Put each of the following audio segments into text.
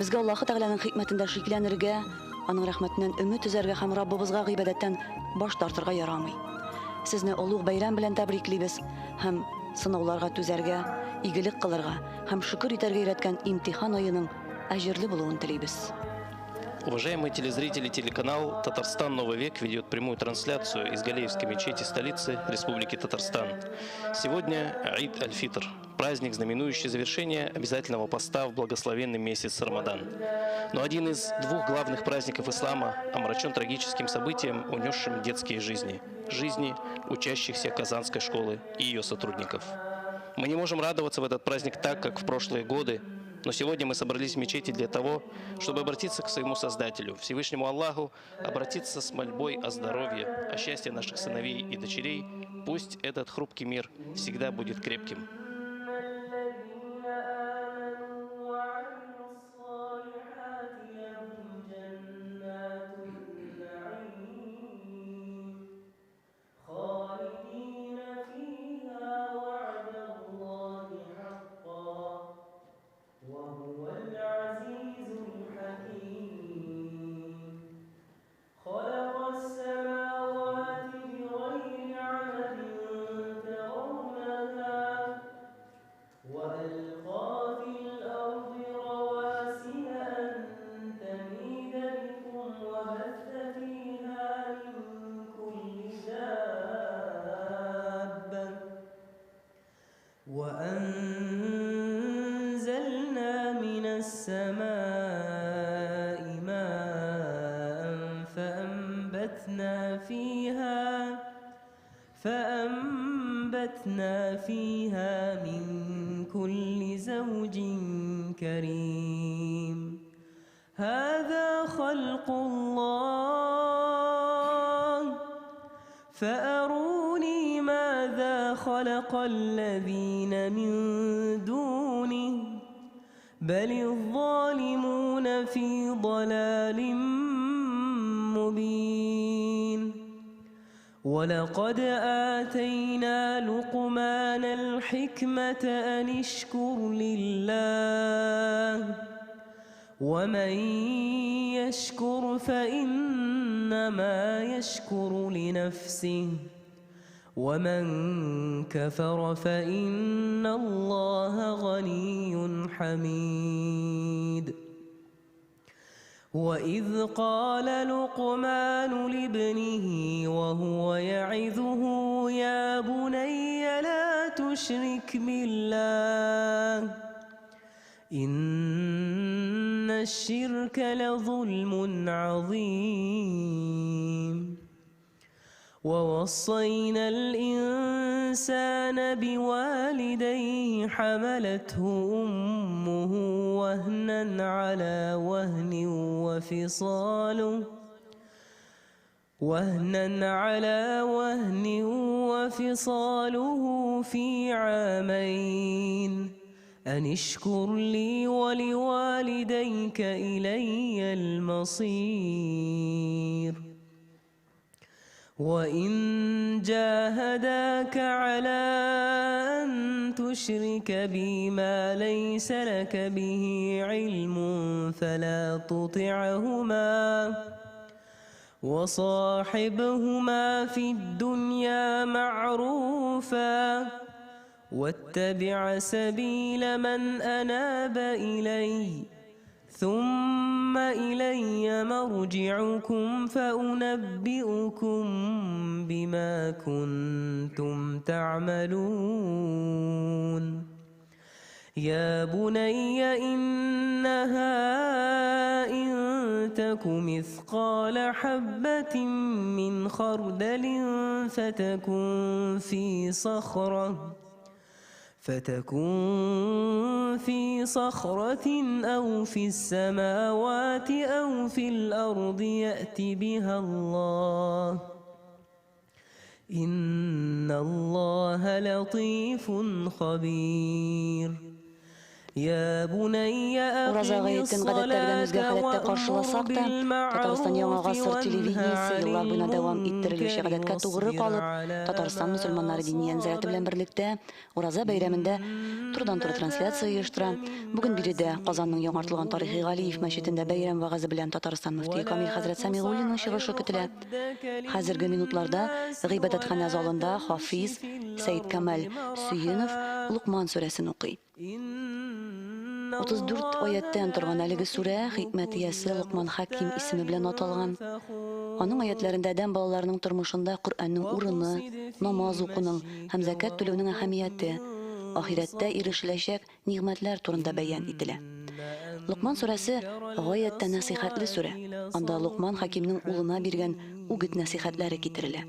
Безгә Аллаһы Тәгаләнең хикмәтендә шикләнергә, аның рәхмәтеннән өмет үзәргә һәм Раббыбызга гыйбадәттән баш тартырга ярамый. Сезне олуг бәйрәм белән тәбриклибез һәм сынауларга түзәргә, игелек кылырга һәм шөкер итәргә өйрәткән имтихан аеның әҗерле булуын телибез. Уважаемые телезрители, телеканал «Татарстан. Новый век» ведет прямую трансляцию из Галеевской мечети столицы Республики Татарстан. Сегодня Аид Аль-Фитр, праздник, знаменующий завершение обязательного поста в благословенный месяц Рамадан. Но один из двух главных праздников ислама омрачен трагическим событием, унесшим детские жизни учащихся Казанской школы и ее сотрудников. Мы не можем радоваться в этот праздник так, как в прошлые годы, но сегодня мы собрались в мечети для того, чтобы обратиться к своему Создателю, Всевышнему Аллаху, обратиться с мольбой о здоровье, о счастье наших сыновей и дочерей. Пусть этот хрупкий мир всегда будет крепким. وأنزلنا من السماء ماء فأنبتنا فيها من كل زوج كريم هذا خلق الله فأروني ماذا خلق الذين من دونه بل الظالمون في ضلال مبين ولقد آتينا لقمان الحكمة أن اشكر لله ومن يشكر فإنما يشكر لنفسه ومن كفر فإن الله غني حميد وإذ قال لقمان لابنه وهو يعظه يا بني لا تشرك بالله إن الشرك لظلم عظيم ووصينا الإنسان بوالديه حملته أمه وهنا على وهن وفصاله في عامين أن اشكر لي ولوالديك إلي المصير وإن جاهداك على أن تشرك بي ما ليس لك به علم فلا تطعهما وصاحبهما في الدنيا معروفا واتبع سبيل من أناب إلي ثم إلي مرجعكم فأنبئكم بما كنتم تعملون يا بني إنها إن تك مثقال حبة من خردل فتكن في صخرة أو في السماوات أو في الأرض يأت بها الله إن الله لطيف خبير يا بني أقم Ураза гаетен гадәттәгедән үзгә الصلاة гадәттә каршыласак та, Татарстан Яңа гасыр телевидениесе еллар буена дәвам иттерелүче гадәткә тугры калып, Татарстан мөселманнары дини нәзарәте белән берлектә Ураза бәйрәмендә турыдан-туры трансляция оештыра. Бүген биредә Казанның яңартылган тарихи Галиев мәчетендә бәйрәм вагызы белән Татарстан мөфтие Камил хәзрәт Сәмигуллинның чыгышы көтелә. Хәзерге минутларда гыйбадәтханә залында Хафиз Сәйд Камал Сөенов Лукман сүрәсен укый. 34 аяттан торган әлеге сүрә хикмәт иясе Лукман Хаким исеме белән аталган. Аның аятларында адәм балаларының тормышында Коръәннең урыны, намаз укуның һәм закат түләүнең әһәмияте, ахирәттә ирешеләчәк нигъмәтләр турында бәян ителә. Лукман сүрәсе гаять насихатлы сүрә. Анда Лукман Хакимның улына биргән үгет насихатлары китерелә.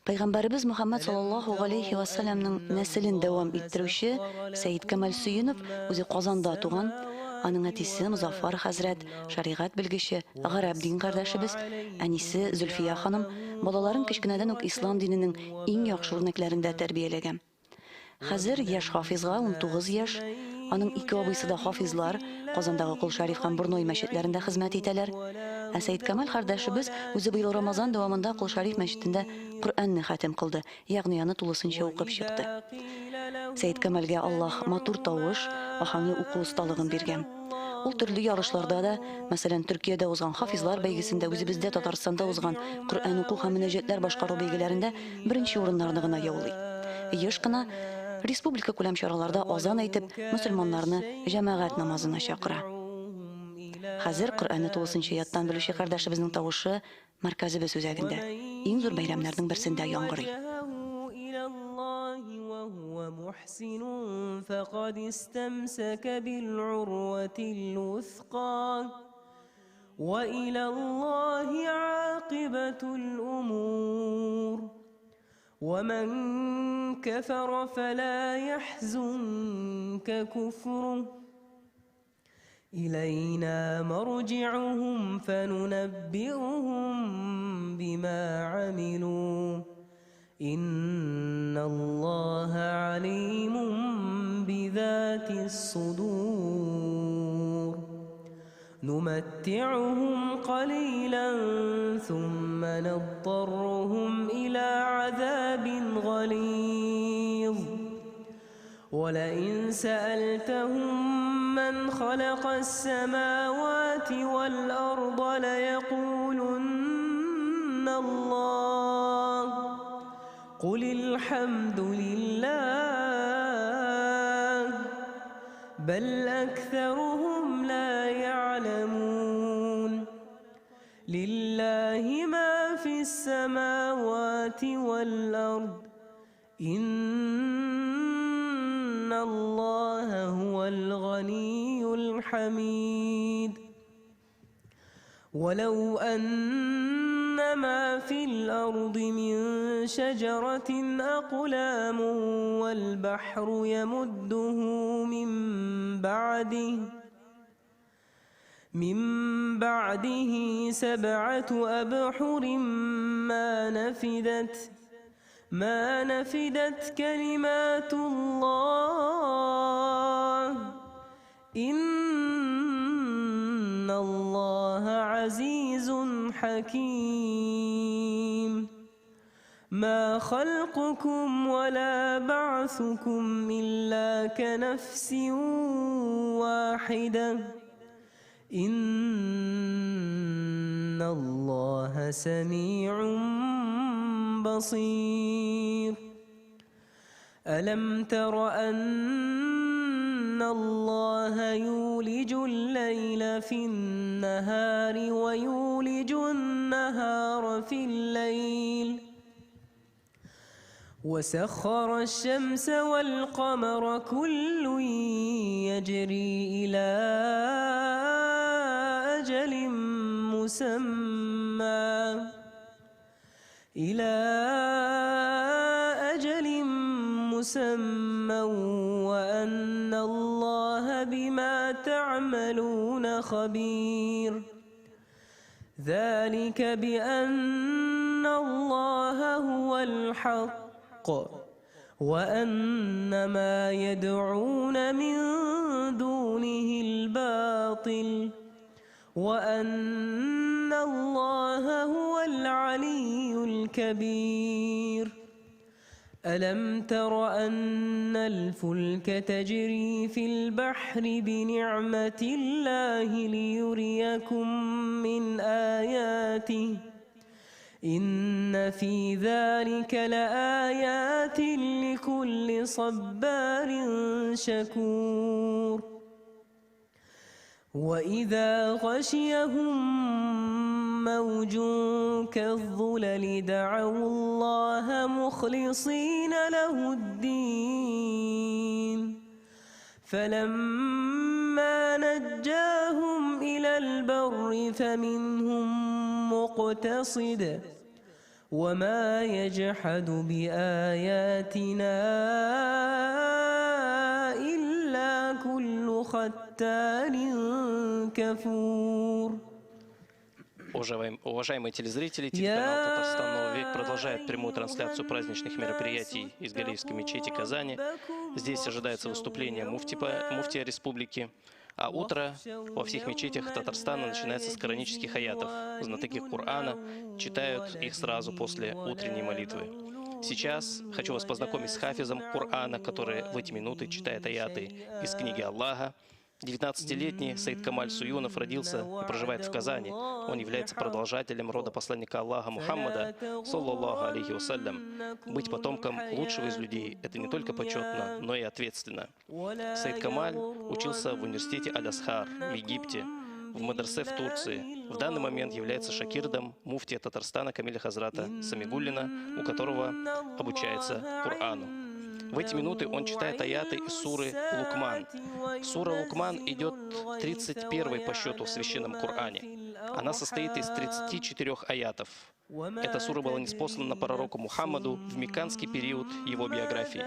Пәйгамбәрбез Мөхәммәд саллаллаһу галейхи ва саллямның нәселен дәвам иттерүче Сәйд Камал Сөенов үзе Казанда туган. Аның әтисе Музаффар хәзрәт, шәригать белгече, гарәп дин кардәшебез, әнисе Зөлфия ханым балаларын кечкенәдән үк ислам диненең иң яхшы үрнәкләрендә тәрбияләгән. Хәзер яшь хафизга 19 яшь. Аның ике абыйсы да хафизлар, Казандагы Кол Шариф һәм Борной мәчетләрендә хезмәт итәләр. Сәйд Камал кардәшебез үзе быел Рамазан дәвамында Кол Шариф мәчетендә Коръәнне хатим кылды, ягъни аны тулысынча укып чыкты. Сәйд Камалга Аллаһ матур тавыш, ахаңлы уку усталыгын биргән. Ул төрле ярышларда да, мәсәлән, Төркиядә узган хафизлар бәйгесендә, үзебездә Татарстанда узган Коръән уку һәм мөнәҗәтләр башкару бәйгеләрендә беренче урыннарны гына яулый. Еш кына республика күләм чараларда азан әйтеп, мөселманнарны җәмәгать намазына чакыра. Хәзер Коръәнне тулысынча яттан белүче кардәшебезнең тавышы мәркәзебез үзәгендә, иң зур бәйрәмнәрнең берсендә яңгырый. ومن كفر فلا يحزنك كفره إلينا مرجعهم فننبئهم بما عملوا إن الله عليم بذات الصدور نمتعهم قليلا ثم نضطرهم إلى عذاب غليظ ولئن سألتهم من خلق السماوات والأرض ليقولن الله قل الحمد لله بل أكثرهم لا يعلمون لله ما في السماوات والأرض إن الله هو الغني الحميد ولو أن ما في الأرض من شجرة أقلام والبحر يمده من بعده 7 أبحر ما نفدت كلمات الله إن الله عزيز حكيم ما خلقكم ولا بعثكم إلا كنفس واحدة إن الله سميع بصير ألم تر أن الله يولج الليل في النهار ويولج النهار في الليل وسخر الشمس والقمر كل يجري إلى أجل مسمى وأن الله بما تعملون خبير ذلك بأن الله هو الحق وأن ما يدعون من دونه الباطل وأن الله هو العلي الكبير. ألم تر أن الفلك تجري في البحر بنعمة الله ليريكم من آياته إن في ذلك لآيات لكل صبار شكور. وإذا غشيهم موج كالظلل دعوا الله مخلصين له الدين فلما نجاهم إلى البر فمنهم مقتصد وما يجحد بآياتنا إلا كل ختار كفور. Уважаемые телезрители, телеканал «Татарстан. Новый век» продолжает прямую трансляцию праздничных мероприятий из Галиевской мечети Казани. Здесь ожидается выступление муфтия республики. А утро во всех мечетях Татарстана начинается с коранических аятов. Знатоки Корана читают их сразу после утренней молитвы. Сейчас хочу вас познакомить с хафизом Корана, который в эти минуты читает аяты из книги Аллаха. 19-летний Саид Камаль Суюнов родился и проживает в Казани. Он является продолжателем рода посланника Аллаха Мухаммада, саллаллаху алейхи вассалям. Быть потомком лучшего из людей – это не только почетно, но и ответственно. Саид Камаль учился в университете Аль-Асхар в Египте, в Мадресе в Турции. В данный момент является шакирдом муфтия Татарстана Камиля Хазрата Самигуллина, у которого обучается Корану. В эти минуты он читает аяты из суры Лукман. Сура Лукман идет 31-й по счету в Священном Коране. Она состоит из 34 аятов. Эта сура была ниспослана пророку Мухаммаду в мекканский период его биографии.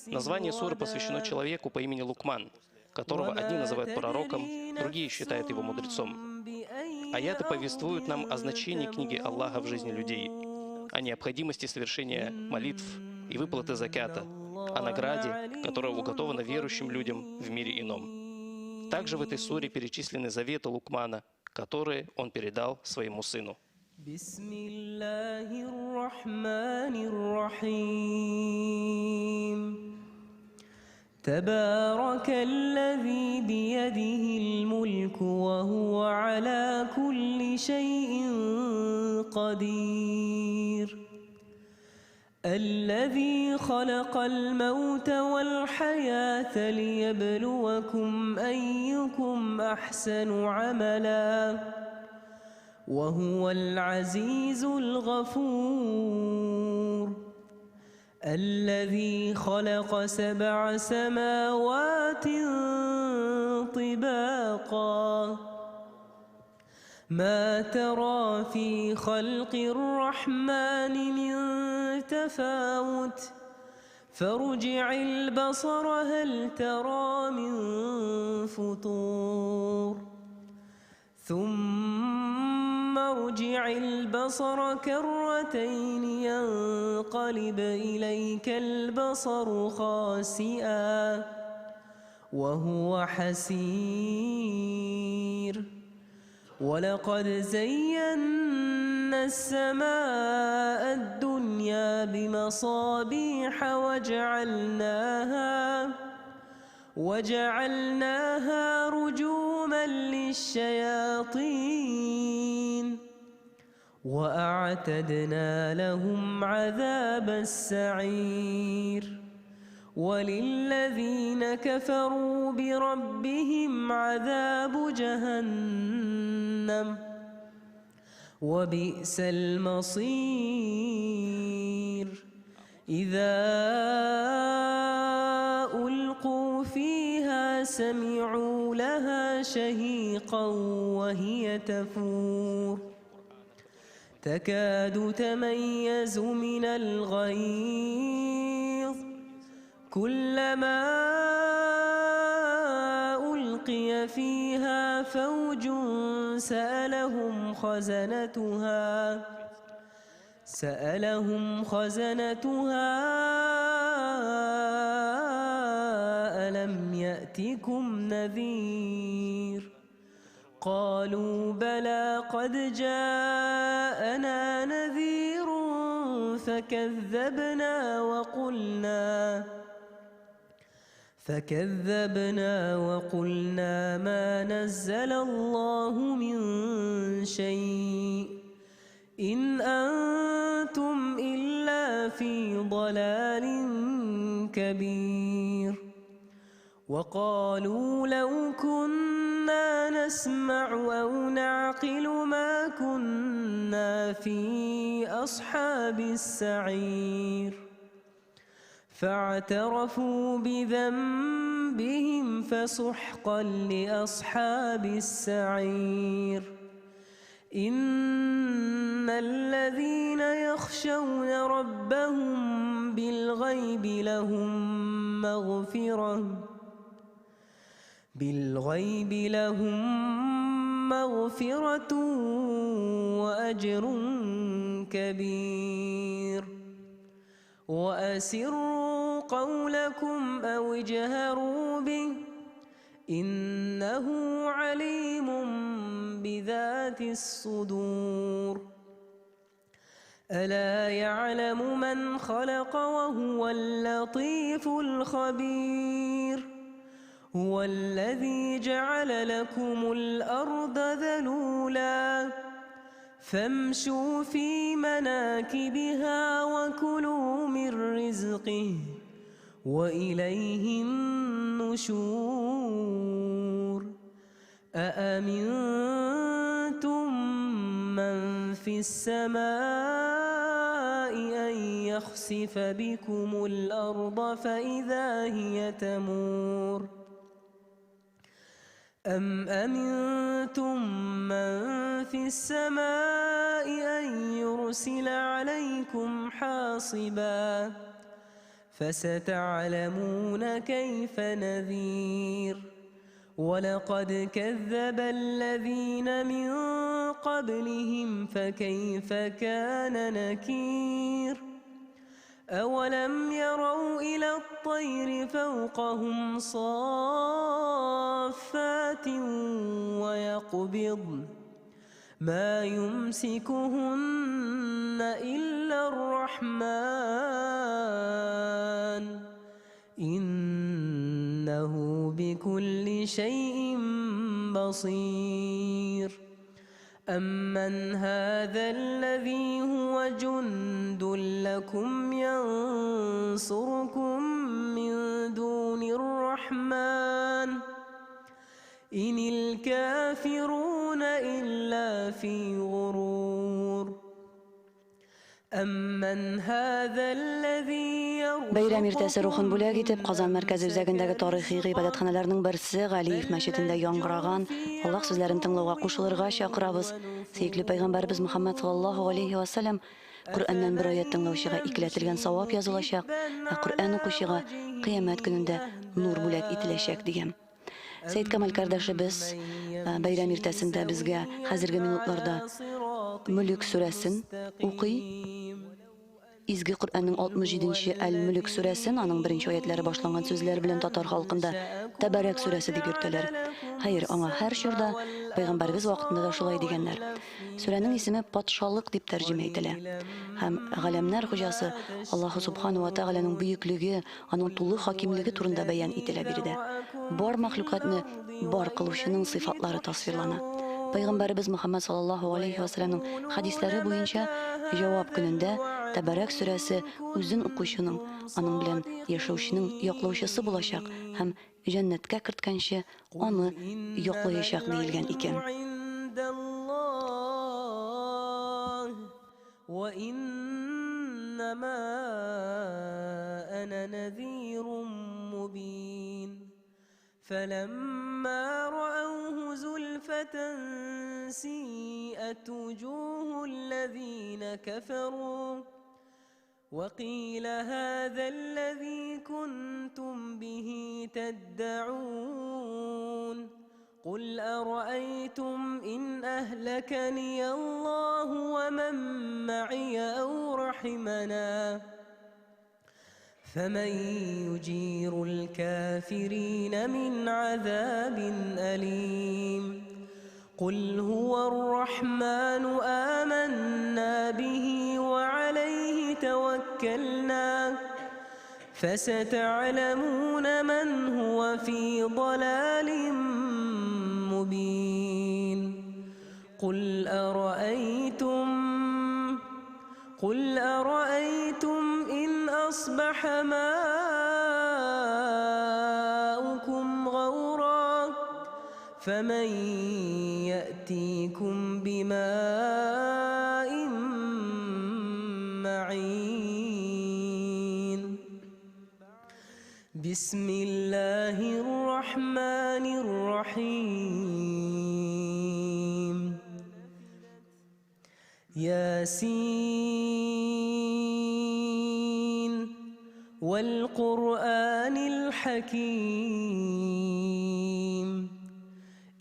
Название суры посвящено человеку по имени Лукман, которого одни называют пророком, другие считают его мудрецом. Аяты повествуют нам о значении книги Аллаха в жизни людей, о необходимости совершения молитв и выплаты закята, о награде, которая уготована верующим людям в мире ином. Также в этой суре перечислены заветы Лукмана, которые он передал своему сыну. تبارك الذي بيده الملك وهو على كل شيء قدير الذي خلق الموت والحياة ليبلوكم أيكم أحسن عملا وهو العزيز الغفور الذي خلق 7 سماوات طباقا ما ترى في خلق الرحمن من تفاوت فارجع البصر هل ترى من فطور ثم ارجع البصر كرتين ينقلب إليك البصر خاسئا وهو حسير ولقد زينا السماء الدنيا بمصابيح وجعلناها رجوما للشياطين وأعتدنا لهم عذاب السعير وللذين كفروا بربهم عذاب جهنم وبئس المصير إذا ألقوا فيها سمعوا لها شهيقا وهي تفور تكاد تميز من الغيظ كلما ألقي فيها فوج سألهم خزنتها ألم يأتكم نذير قالوا بلى قد جاءنا نذير فكذبنا وقلنا ما نزل الله من شيء إن أنتم إلا في ضلال كبير وقالوا لو كنا نسمع أو نعقل ما كنا في أصحاب السعير فاعترفوا بذنبهم فسحقا لأصحاب السعير إن الذين يخشون ربهم بالغيب لهم مغفرة وأجر كبير وأسروا قولكم أو اجهروا به إنه عليم بذات الصدور ألا يعلم من خلق وهو اللطيف الخبير هو الذي جعل لكم الأرض ذلولا فامشوا في مناكبها وكلوا من رزقه وإليه النشور أأمنتم من في السماء أن يخسف بكم الأرض فإذا هي تمور أم أمنتم من في السماء أن يرسل عليكم حاصبا فستعلمون كيف نذير ولقد كذب الذين من قبلهم فكيف كان نكير أولم يروا إلى الطير فوقهم صافات ويقبضن ما يمسكهن إلا الرحمن إنه بكل شيء بصير أمن هذا الذي هو جند لكم ينصركم من دون الرحمن إن الكافرون إلا في غرور أمن هذا الذي Bayram ertasi ruhun bo'lak etib Qozon markazi үзәгендәге тарихи гыйбадәтханәләрнең берсе Галиев мәчетендә яңгыраган Аллаһ сүзләрен тыңлауга кушылырга чакырабыз. Сөйкле пайгамбарыбыз Мөхәммәд саллаллаһу алейхи ва саллям Коръәннән бер аят тыңлаучыга икеләтелгән савап язылачак, Коръән укучыга кыямәт көнендә нур бүләк ителәчәк дигән. Сәйд Камал кардәшебез bayram иртәсендә безгә хәзерге минутларда Мүлк сүрәсен укый. Изге Коръәннең 67-нче Әл-Мүлк сүрәсен, аның беренче аятлары башланган сүзләр белән татар халкында Тәбәрәк сүрәсе дип йөртәләр. Хәер, аңа һәр чорда пайгамбарыбыз вакытында да шулай дигәннәр. Сүрәнең исеме патшалык дип тәрҗемә ителә. Һәм галәмнәр хуҗасы Аллаһ субхану ва тааляның бөеклеге, аның тулы хакимлеге турында бәян ителә биредә. Бар мәхлукатны бар кылучының сыйфатлары тасвирлана. Пайгамбарыбыз Мөхәммәд саллаллаһу алейхи ва саллямның хадисләре буенча җавап көнендә Тәбәрәк сүрәсе үзен укучының, аның белән яшәүченең яклаучысы булачак һәм җәннәткә керткәнче аны яклаячак диелгән икән. فلما رأوه زلفة سيئت وجوه الذين كفروا وقيل هذا الذي كنتم به تدعون قل أرأيتم إن أهلكني الله ومن معي أو رحمنا فمن يجير الكافرين من عذاب أليم قل هو الرحمن آمنا به وعليه توكلنا فستعلمون من هو في ضلال مبين قل أرأيتم إن أصبح ماؤكم غورا فمن يأتيكم بماء معين بسم الله الرحمن الرحيم ياسين والقرآن الحكيم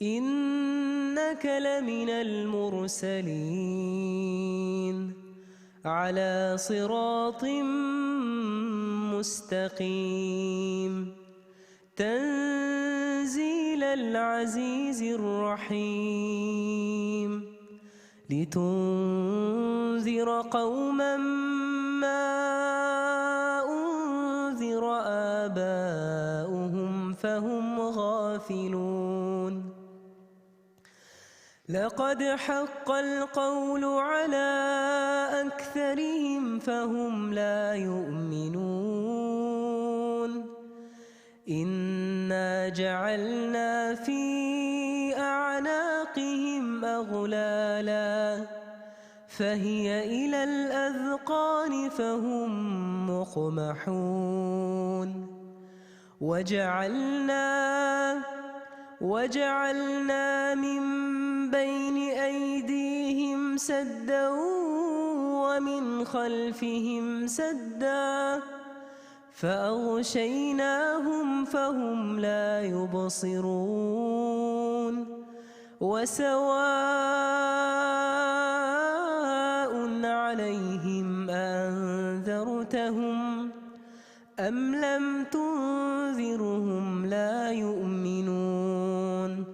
إنك لمن المرسلين على صراط مستقيم تنزيل العزيز الرحيم لتنذر قوما ما أنذر آباؤهم فهم غافلون لقد حق القول على أكثرهم فهم لا يؤمنون إنا جعلنا في أعناقهم أغلالا فهي إلى الأذقان فهم مقمحون وجعلنا من بين أيديهم سدا ومن خلفهم سدا فأغشيناهم فهم لا يبصرون وسواء عليهم أنذرتهم أم لم تنذرهم لا يؤمنون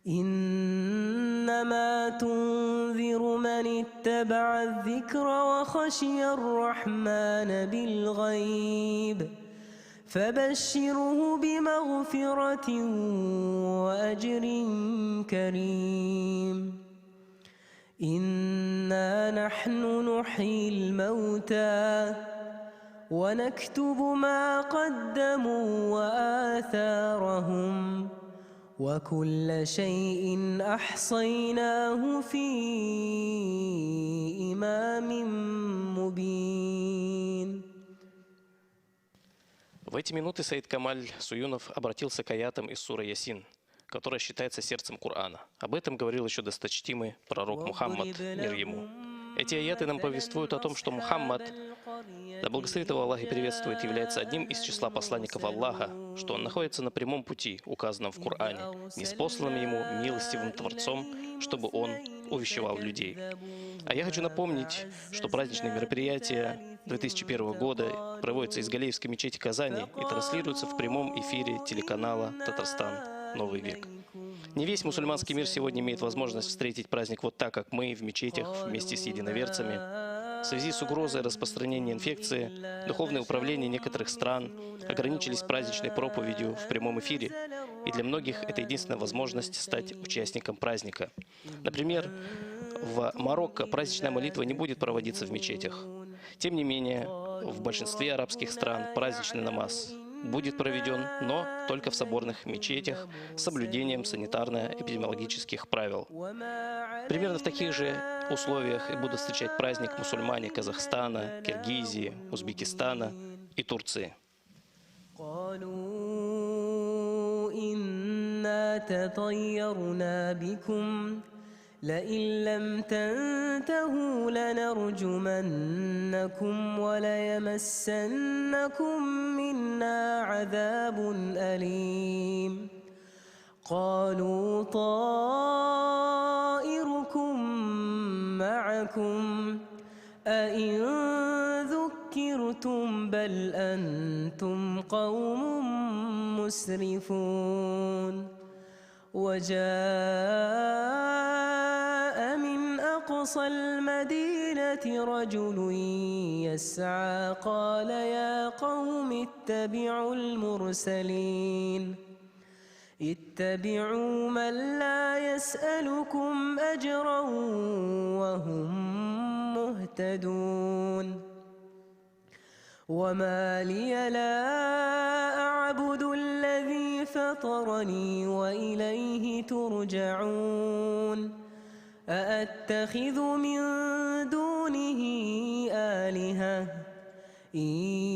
إنما تنذر من اتبع الذكر وخشي الرحمن بالغيب فبشره بمغفرة وأجر كريم إنا نحن نحيي الموتى ونكتب ما قدموا وآثارهم وكل شيء أحصيناه في إمام مبين. В эти минуты Саид Камаль Суюнов обратился к аятам из суры Ясин, которая считается сердцем Корана. Об этом говорил еще досточтимый пророк Мухаммад, мир ему. Эти аяты нам повествуют о том, что Мухаммад, да благословит его Аллах и приветствует, является одним из числа посланников Аллаха, что он находится на прямом пути, указанном в Коране, ниспосланным ему милостивым Творцом, чтобы он увещевал людей. А я хочу напомнить, что праздничные мероприятия 2001 года проводятся из Галеевской мечети Казани и транслируются в прямом эфире телеканала «Татарстан. Новый век». Не весь мусульманский мир сегодня имеет возможность встретить праздник вот так, как мы в мечетях вместе с единоверцами. В связи с угрозой распространения инфекции, духовное управление некоторых стран ограничились праздничной проповедью в прямом эфире, и для многих это единственная возможность стать участником праздника. Например, в Марокко праздничная молитва не будет проводиться в мечетях. Тем не менее, в большинстве арабских стран праздничный намаз будет проведен, но только в соборных мечетях с соблюдением санитарно-эпидемиологических правил. Примерно в таких же условиях и будут встречать праздник мусульмане Казахстана, Киргизии, Узбекистана и Турции. لئن لم تنتهوا لنرجمنكم وليمسنكم منا عذاب أليم قالوا طائركم معكم أئن ذكرتم بل أنتم قوم مسرفون وجاء من أقصى المدينة رجل يسعى قال يا قوم اتبعوا المرسلين اتبعوا من لا يسألكم أجرا وهم مهتدون وما لي لا أعبد الذي فطرني وإليه ترجعون أأتخذ من دونه آلهة إن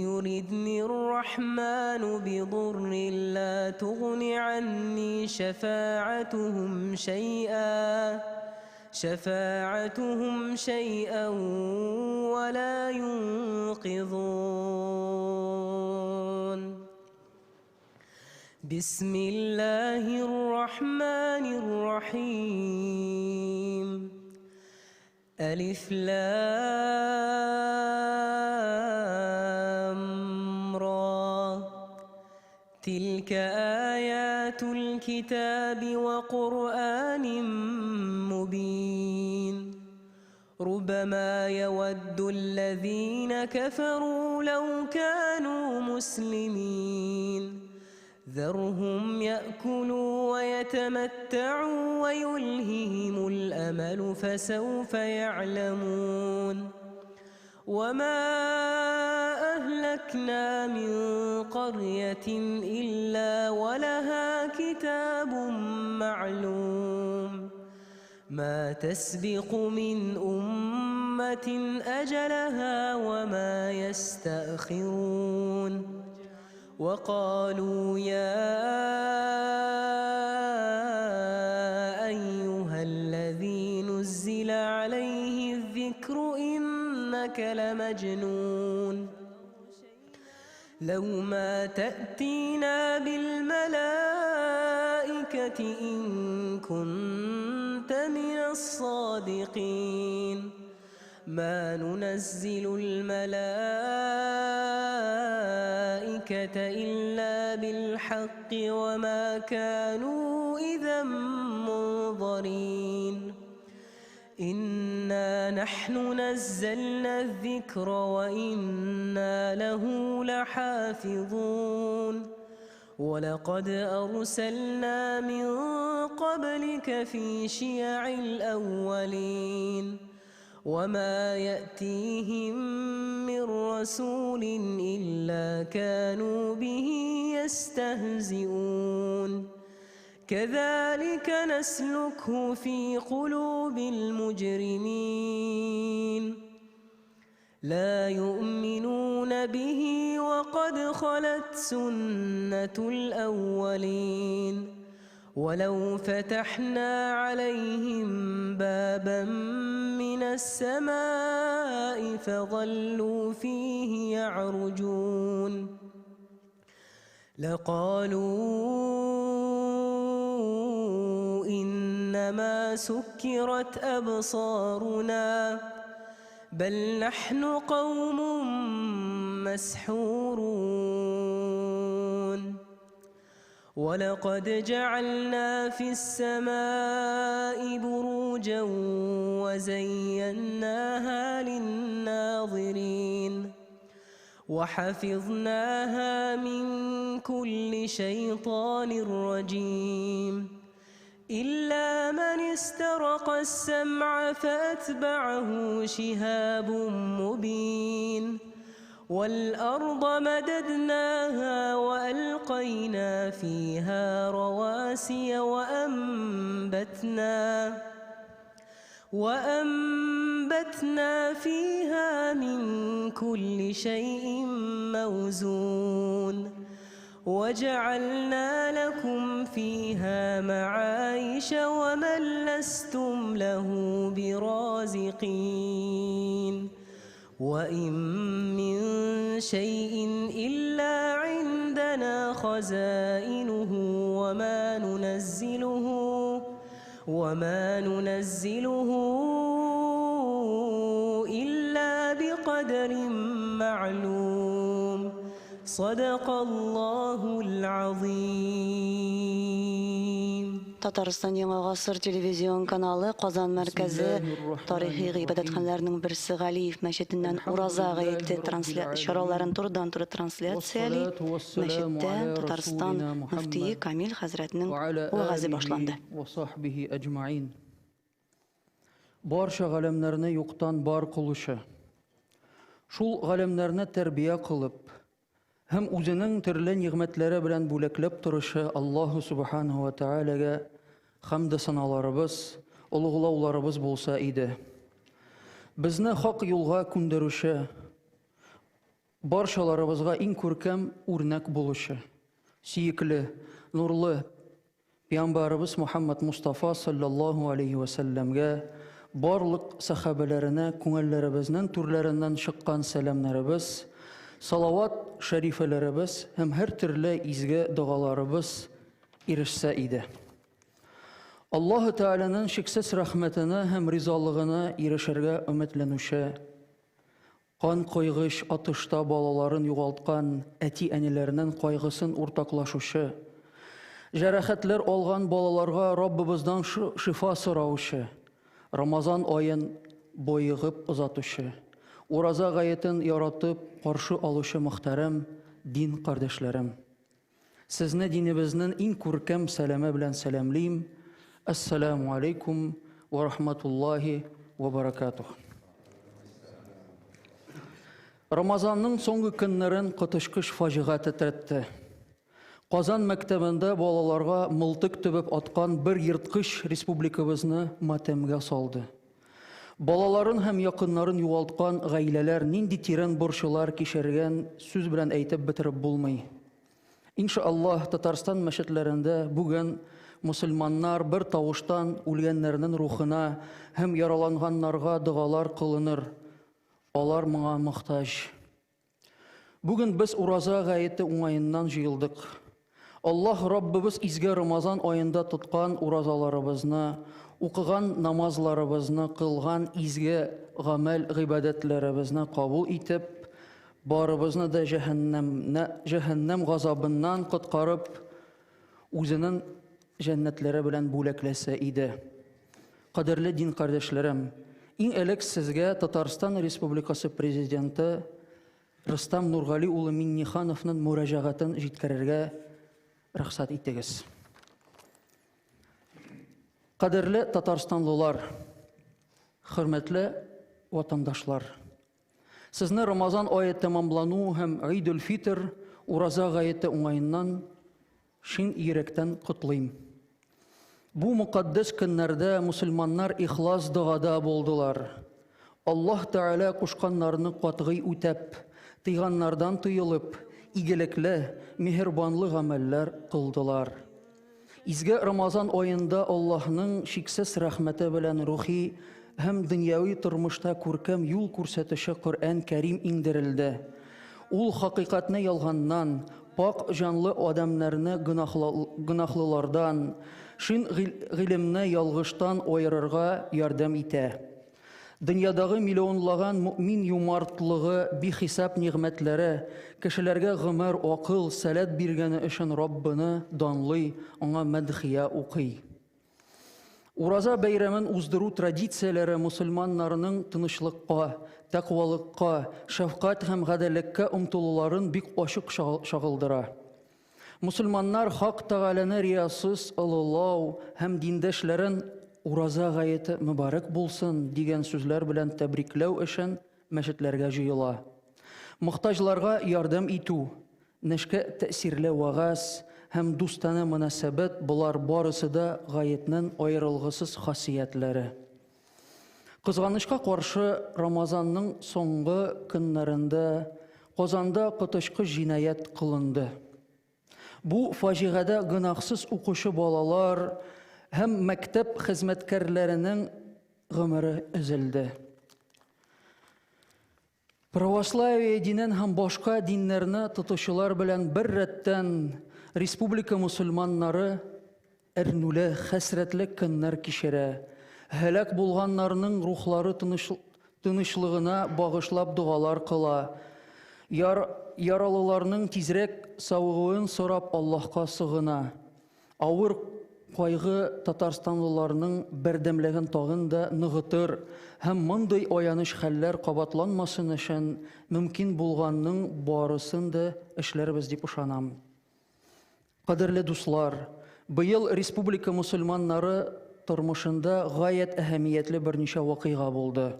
يردني الرحمن بضر لا تغن عني شفاعتهم شيئا ولا ينقذون بسم الله الرحمن الرحيم ألف لام را تلك آيات الكتاب وقرآن مبين ربما يود الذين كفروا لو كانوا مسلمين ذرهم يأكلوا ويتمتعوا ويلههم الأمل فسوف يعلمون وما أهلكنا من قرية إلا ولها كتاب معلوم ما تسبق من أمة أجلها وما يستأخرون وقالوا يا أيها الذي نزل عليه الذكر إنك لمجنون لو ما تأتينا بالملائكة إن كنت من الصادقين ما ننزل الملائكة إلا بالحق وما كانوا إذا منظرين إنا نحن نزلنا الذكر وإنا له لحافظون ولقد أرسلنا من قبلك في شيع الأولين وما يأتيهم من رسول إلا كانوا به يستهزئون كذلك نسلكه في قلوب المجرمين لا يؤمنون به وقد خلت سنة الأولين ولو فتحنا عليهم بابا من السماء فظلوا فيه يعرجون لقالوا إنما سكرت أبصارنا بل نحن قوم مسحورون ولقد جعلنا في السماء بروجا وزيناها للناظرين وحفظناها من كل شيطان رجيم إلا من استرق السمع فأتبعه شهاب مبين والأرض مددناها وألقينا فيها رواسي وأنبتنا فيها من كل شيء موزون وجعلنا لكم فيها معايش ومن لستم له برازقين وإن من شيء إلا عندنا خزائنه وما ننزله إلا معلوم صدق الله العظيم. Татарстан Яңа гасыр телевизион каналы Казан мәркәзе тарихи гыйбадәтханәләрнең берсе Галиев мәчетеннән Ураза гаете чараларын турыдан-туры трансляцияли. Мәчеттә Татарстан мөфтие Камил хәзрәтнең вәгазы башланды. Барша галәмнәрне юктан бар кылучы. Шул галәмнәрне тәрбия кылып, һәм үзенең төрле нигъмәтләре белән бүләкләп торышы Аллаһу субханаһу ва таалагә хәмд саналарыбыз, улуглауларыбыз булса иде. Безне хак юлга күндерүче, баршаларыбызга иң күркәм үрнәк булучы, сөекле, нурлы Пәйгамбәрбез Мухаммад Мустафа саллаллаһу алейхи ва сәлләмгә барлык сахабаларына күңелләребезнең түрләреннән чыккан сәламнарыбыз, салават шәрифәләребез һәм һәр төрле изге дугаларыбыз ирешсә иде. Аллаһу Тәгаләнең шиксез рәхмәтенә һәм ризалыгына ирешергә өметләнүче, кан кайгыш атышта балаларын югалткан әти-әниләренең кайгысын уртаклашучы, җәрәхәтләр алган балаларга Раббыбыздан шифа сораучы, Рамазан аен боегып озатучы, Ураза гаетен яратып каршы алучы мөхтәрәм дин кардәшләрем. Сезне динебезнең иң күркәм сәламе белән сәламлыйм. Ассаламу алейкум ва рахматуллаһи ва баракатух. Рамазанның соңгы көннәрен котышкыч фаҗига тетрәтте. Казан мәктәбендә балаларга мылтык төбәп аткан бер йырткыч республикабызны матәмгә салды. Балаларын һәм якыннарын югалткан гаиләләр нинди тирән борчулар кичергән сүз белән әйтеп бетереп булмый. Иншаллаһ, Татарстан мәчетләрендә бүген мусульманнар бер тавыштан үлгәннәрнең рухына һәм яраланганнарга дугалар кылыныр. Алар моңа мохтаҗ. Бүген без Ураза гаете уңаеннан җыелдык. Аллаһ Раббыбыз изге Рамазан аенда тоткан уразаларыбызны, укыган намазларыбызны, кылган изге гамәл гыйбадәтләребезне кабул итеп, барыбызны да җәһәннәм газабыннан коткарып, үзенең җәннәтләре белән бүләкләсә иде. Кадерле дин кардәшләрем, иң элек сезгә Татарстан Республикасы президенты Рөстәм Нургали улы Миннихановның мөрәҗәгатен җиткерергә рөхсәт итегез. Кадерле татарстанлылар, хөрмәтле ватандашлар, сезне Рамазан ае тәмамлану һәм Гыйд-ул-Фитр Ураза гаете уңаеннан шин йөрәктән котлыйм. Бу мукаддәс көннәрдә мусульманнар ихлас дугада булдылар. Аллаһ Тәгалә кушканнарны катгый үтәп, тыйганнардан тыелып, игелекле, мехербанлы гамәлләр кылдылар. Изге Рамазан аенда Аллаһның шиксез рәхмәте белән рухи һәм дөньяви тормышта күркәм юл күрсәтүче Коръән Кәрим иңдерелде. Ул хакыйкатьне ялганнан, пак җанлы адамнарны гынахлылардан, шин гыйлемне ялгыштан аерырга ярдәм итә. Дөньядагы миллионлаган мөмин юмартлыгы, бихисап нигъмәтләре, кешеләргә гомер, акыл, сәләт биргәне өчен Раббыны данлый, аңа мәдхия укый. Ураза бәйрәмен уздыру традицияләре мусульманнарның тынычлыкка, тәкъвалыкка, шәфкать һәм гаделлеккә омтылуларын бик ачык шагылдыра. Мусульманнар Хак Тәгаләне риясыз олылау һәм диндәшләрен Ураза гаете мөбарәк булсын дигән сүзләр белән тәбрикләү өчен мәчетләргә җыела. Мохтаҗларга ярдәм итү, нәшкә тәэсирле вагаз һәм дустана мөнәсәбәт булар барысы да гаетнең аерылгысыз хасиятләре. Кызганычка каршы, Рамазанның соңгы көннәрендә Казанда коточкы җинаят кылынды. Бу фаҗигадә гынахсыз укучы балалар һәм мәктәп хезмәткәрләренең гомере өзелде. Православие динен һәм башка диннәрне тотучылар белән бер рәттән республика мусульманнары әрнүле, хәсрәтле көннәр кичерә. Һәлак булганнарның рухлары тынычлыгына багышлап дугалар кыла. Яралыларның тизрәк савыгуын сорап Аллаһка сыгына. Авыр кайгы татарстанлыларның бердәмлеген тагын да ныгытыр һәм мондый аяныч хәлләр кабатланмасын өчен мөмкин булганның барысын да эшләрбез дип ышанам. Кадерле дуслар, быел республика мусульманнары тормышында гаять әһәмиятле берничә вакыйга булды.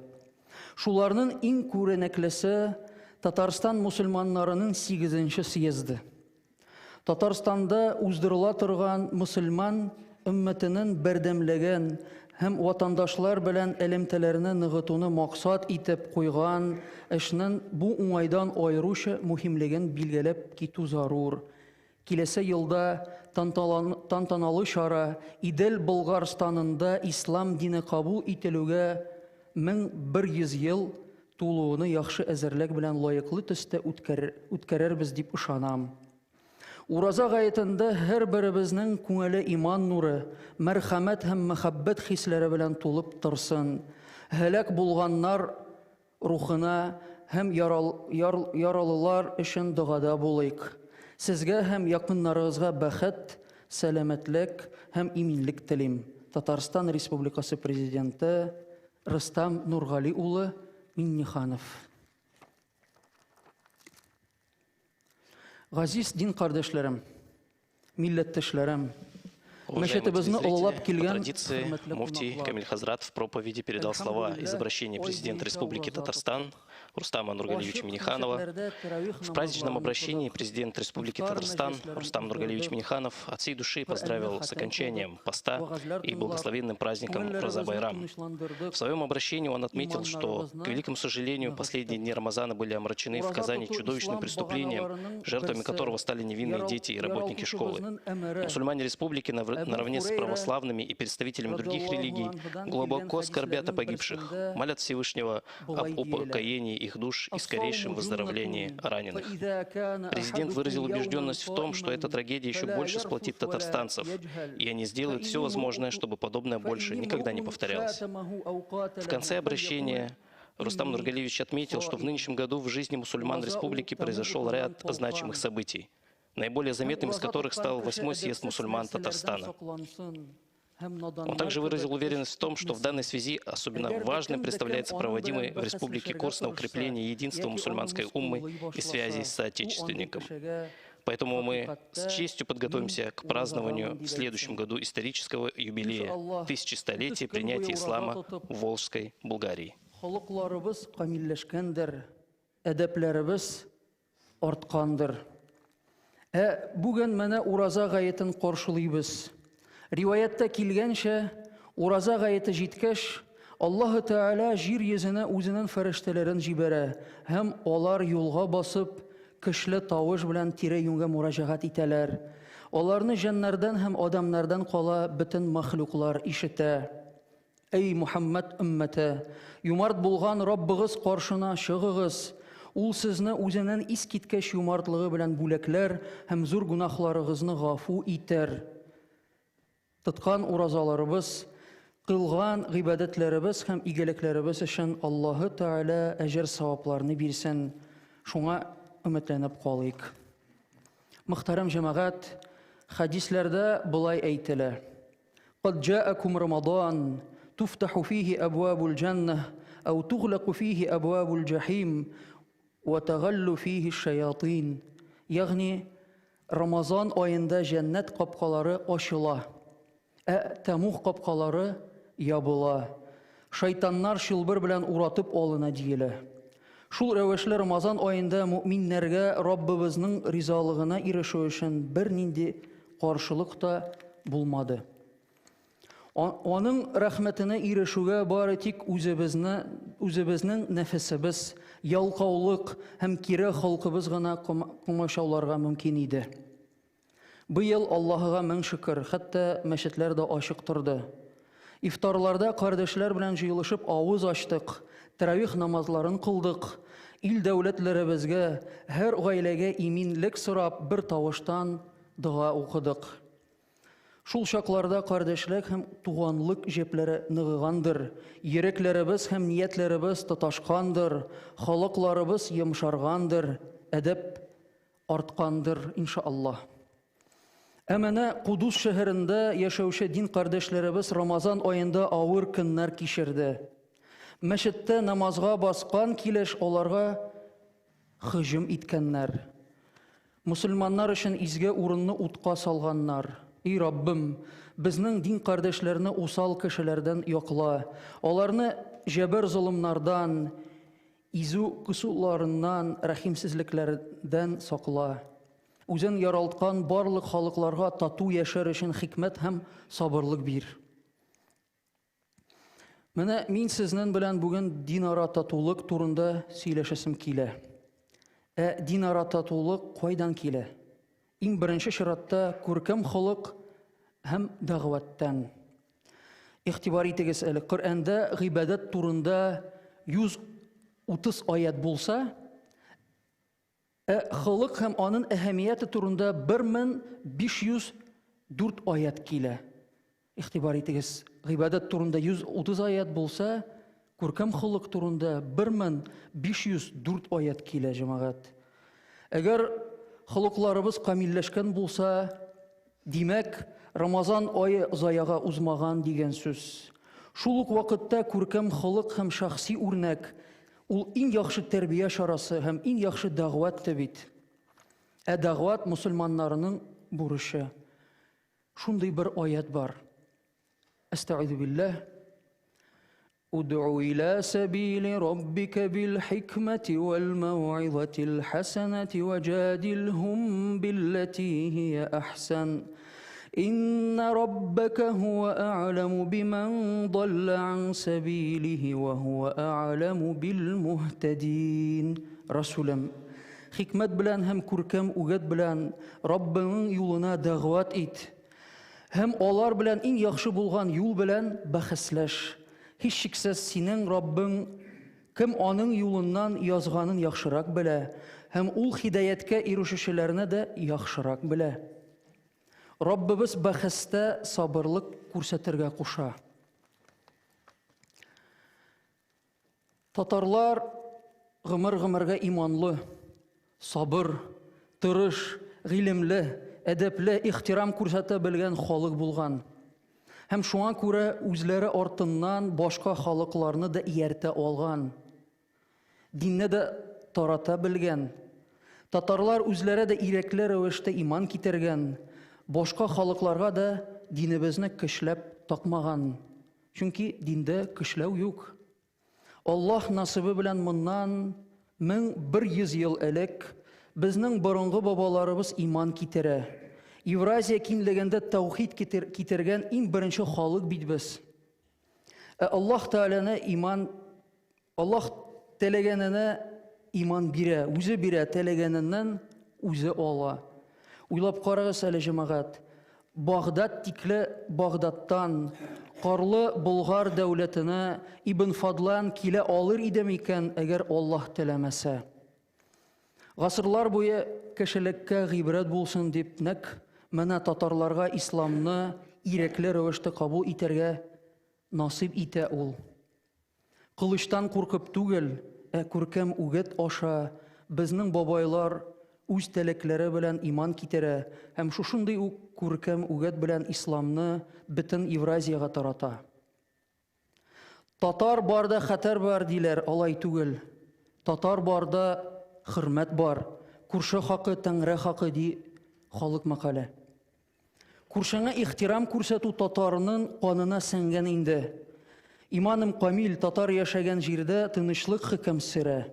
Шуларның иң күренеклесе Татарстан мусульманнарының 8-нче съезды. Татарстанда уздырыла торган мусульман өммәтенең бердәмлеген һәм ватандашлар белән элемтәләрне ныгытуны максат итеп куйган эшнең бу уңайдан аеруча мөһимлеген билгеләп китү зарур. Киләсе елда тантаналы чара Идел Болгарстанында ислам дине кабул ителүгә 1100 ел тулуыны яхшы әзерлек белән лаеклы төстә үткәрербез дип ышанам. Ураза гаетендә һәр беребезнең күңеле иман нуры, мәрхәмәт һәм мәхәббәт хисләре белән тулып торсын. Һәлак булганнар рухына һәм яралылар өчен дугада булыйк. Сезгә һәм якыннарыгызга бәхет, сәламәтлек һәм иминлек телим. Татарстан Республикасы Президенты Рөстәм Нургали улы Минниханов. Газиз дин кардәшләрем, милләттәшләрем, мәчетебезне олылап По килгән традиции, муфтий Камиль Хазрат в проповеди передал слова из обращения президента Республики Татарстан Рустама Нургалиевича Минниханова. В праздничном обращении президент Республики Татарстан Рустам Нургалиевич Минниханов от всей души поздравил с окончанием поста и благословенным праздником Роза Байрам. В своем обращении он отметил, что, к великому сожалению, последние дни Рамазана были омрачены в Казани чудовищным преступлением, жертвами которого стали невинные дети и работники школы. Мусульмане республики наравне с православными и представителями других религий глубоко скорбят о погибших, молят Всевышнего об упокоении их душ и скорейшем выздоровлении раненых. Президент выразил убежденность в том, что эта трагедия еще больше сплотит татарстанцев, и они сделают все возможное, чтобы подобное больше никогда не повторялось. В конце обращения Рустам Нургалиевич отметил, что в нынешнем году в жизни мусульман республики произошел ряд значимых событий, наиболее заметным из которых стал 8-й съезд мусульман Татарстана. Он также выразил уверенность в том, что в данной связи особенно важным представляется проводимый в республике курс на укрепление единства мусульманской уммы и связи с соотечественником. Поэтому мы с честью подготовимся к празднованию в следующем году исторического юбилея 1000-столетия принятия ислама в Волжской Булгарии. Халыкларыбыз камилләшкәндер, әдәпләребез арткандыр. Бүген менә ураза гаетен каршылыйбыз. Риваятта килгәнчә, ураза гаете җиткәч, Аллаһы Тәгалә җир йөзенә үзенең фәрештәләрен җибәрә һәм алар юлга басып, көчле тавыш белән тирә-юньгә мураҗагать итәләр. Аларны җаннардан һәм адамнардан кала бөтен мәхлуклар ишетә. Эй Мухаммад өммәте, юмарт булган Раббыгыз каршына чыгыгыз. Ул сезне үзенең искиткәч юмартлыгы белән бүләкләр һәм зур гунахларыгызны гафу итәр. Тоткан уразаларыбыз, кылган гыйбадәтләребез һәм игелекләребез өчен Аллаһы Тәгалә әҗр савапларны бирсен. Шуңа өметләнеп калыйк. Мөхтәрәм җәмәгать, хадисләрдә булай әйтелә: "Кад җаакум Рамадан, туфтаху фиһи абвабул җаннah, ау тугhlaqu фиһи абвабул җахим, ва тагhallu фиһи шаятин." Ягъни Рамазан аенда җәннәт капкалары ачыла. Тәмух капкалары ябыла. Шайтаннар шылбыр белән уратып алына диелә. Шул рәвешле Рамазан аенда мөэминнәргә Раббыбызның ризалыгына ирешү өчен бернинди каршылык та булмады. Аның рәхмәтенә ирешүгә бары тик үзебезнең нәфесебез, ялкаулык һәм кире халкыбыз гына комачауларга мөмкин иде. Быел Аллаһыга мең шөкер, хәтта мәчетләр дә ачык торды. Ифтарларда кардәшләр белән җыелышып авыз ачтык, таравих намазларын кылдык. Ил дәүләтләребезгә, һәр гаиләгә иминлек сорап бер тавыштан дуа укыдык. Шул чакларда кардәшлек һәм туганлык җепләре ныгыгандыр, йөрәкләребез һәм ниятләребез тоташкандыр, халыкларыбыз йомшаргандыр, әдәп арткандыр иншаллах. Әмәне Кудус шәһәрендә яшәүче дин кардәшләребез Рамазан аенда авыр көннәр кичерде. Мәчеттә намазга баскан килеш аларга һөҗүм иткәннәр. Мусульманнар өчен изге урынны утка салганнар. И Раббым, безнең дин кардәшләрне усал кешеләрдән якла. Аларны җәбер золымнардан, изу кысуларыннан, рәхимсезлекләрдән сакла. Үзен яралткан барлык халыкларга тату яшәр өчен хикмәт һәм сабырлык бир. Менә мин сезнең белән бүген динара татулык турында сөйләшәсем килә. Динара татулык кайдан килә? Иң беренче чиратта күркәм халык һәм дәгъваттан. Игътибар итегез әле, Коръәндә гыйбадәт турында 130 аят булса, халык һәм аның әһәмияте турында 1504 аят килә. Игътибар итегез, гыйбадәт турында 130 аят булса, күркәм халык турында 1504 аят килә, җәмәгать. Әгәр халыкларыбыз камилләшкән булса, димәк, Рамазан ае заяга узмаган дигән сүз. Шул ук вакытта күркәм халык һәм шәхси үрнәк ул иң яхшы тәрбия чарасы һәм иң яхшы дәгъват бит. Дәгъват мусульманнарның бурычы. Шундый бер аят бар. Астагъизу билләх. Уд'у иля сабили раббика бил хикмати вал мау'изатил хасанати ваджадилхум биллати хия ахсан. إن ربك هو أعلم بمن ضل عن سبيله وهو أعلم بالمهتدين. رسولم хикмәт белән һәм күркәм үгәт белән Раббының юлына дәгъват ит. Һәм алар белән иң яхшы булган юл белән бәхәсләш. Һич шиксез синең Раббың кем аның юлыннан язганын яхшырак белә һәм ул хидаяткә ирешүчеләрне дә яхшырак белә. Раббыбыз бәхәстә сабырлык күрсәтергә куша. Татарлар гомер-гомергә иманлы, сабыр, тырыш, гыйлемле, әдәпле, ихтирам күрсәтә белгән халык булган. Һәм шуңа күрә үзләре артыннан башка халыкларны да ияртә алган. Динне дә тарата белгән. Татарлар үзләре дә ирекле рәвештә иман китергән. Башка халыкларга да динебезне көчләп такмаган. Чөнки диндә көчләү юк. Аллаһ насыбы белән моннан 1100 ел элек безнең борынгы бабаларыбыз иман китерә. Евразия киңлегендә таухид китергән иң беренче халык бит без. Аллаһ Тәгаләне Аллаһ теләгәненә иман бирә, үзе бирә, теләгәненнән үзе ала. Уйлап карагыз әле, җәмәгать. Багдад тикле Багдадтан Карлы Болгар дәүләтенә Ибн Фадлан килә алыр иде микән, әгәр Аллаһ теләмәсә. Гасырлар буе кешелеккә гыйбрәт булсын дип нәк менә татарларга исламны ирекле рәвештә кабул итәргә насыйп итә ул. Кылычтан куркып түгел, күркәм үгәт аша безнең бабайлар үз теләкләре белән иман китерә һәм шушындый ук күркәм үгәт белән исламны бөтен Евразияга тарата. Татар барда хәтәр бар диләр, алай түгел. Татар барда хөрмәт бар. Күрше хакы, тәңре хакы ди халык мәкале. Күршеңә ихтирам күрсәтү татарның канына сеңгән инде. Иманым камил, татар яшәгән җирдә тынычлык хөкем сөрә.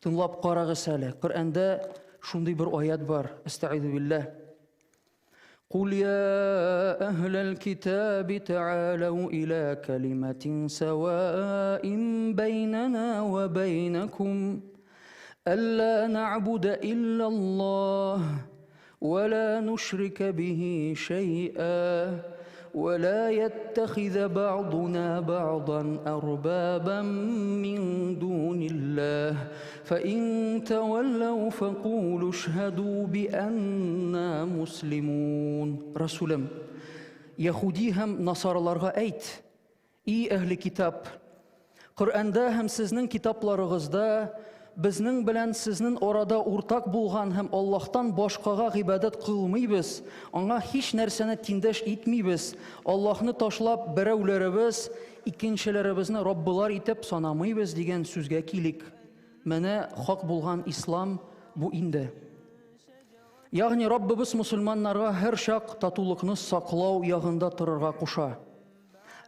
Тыңлап карагыз әле. Коръәндә шундый бер аят бар. Астагъизу билләх. قل يا أهل الكتاب تعالوا إلى كلمة سواء بيننا وبينكم ألا نعبد إلا الله ولا نشرك به شيئا ولا يتخذ بعضنا بعضا أربابا من دون الله فإن تولوا فقولوا اشهدوا بأننا مسلمون. رسولم يهودي هم نصارلارغا әйт: И әһле китап, Коръәндә һәм сезнең китапларыгызда безнең белән сезнең арада уртак булган һәм Аллаһтан башкага гыйбадат кылмыйбыз, аңа һич нәрсәне тиңдәш итмибез, Аллаһны ташлап берәүләребез икенчеләребезне Раббылар итеп санамыйбыз дигән сүзгә килик. Менә хак булган ислам бу инде. Ягъни Раббыбыз мусульманнарга һәр чак татулыкны саклау ягында торырга куша.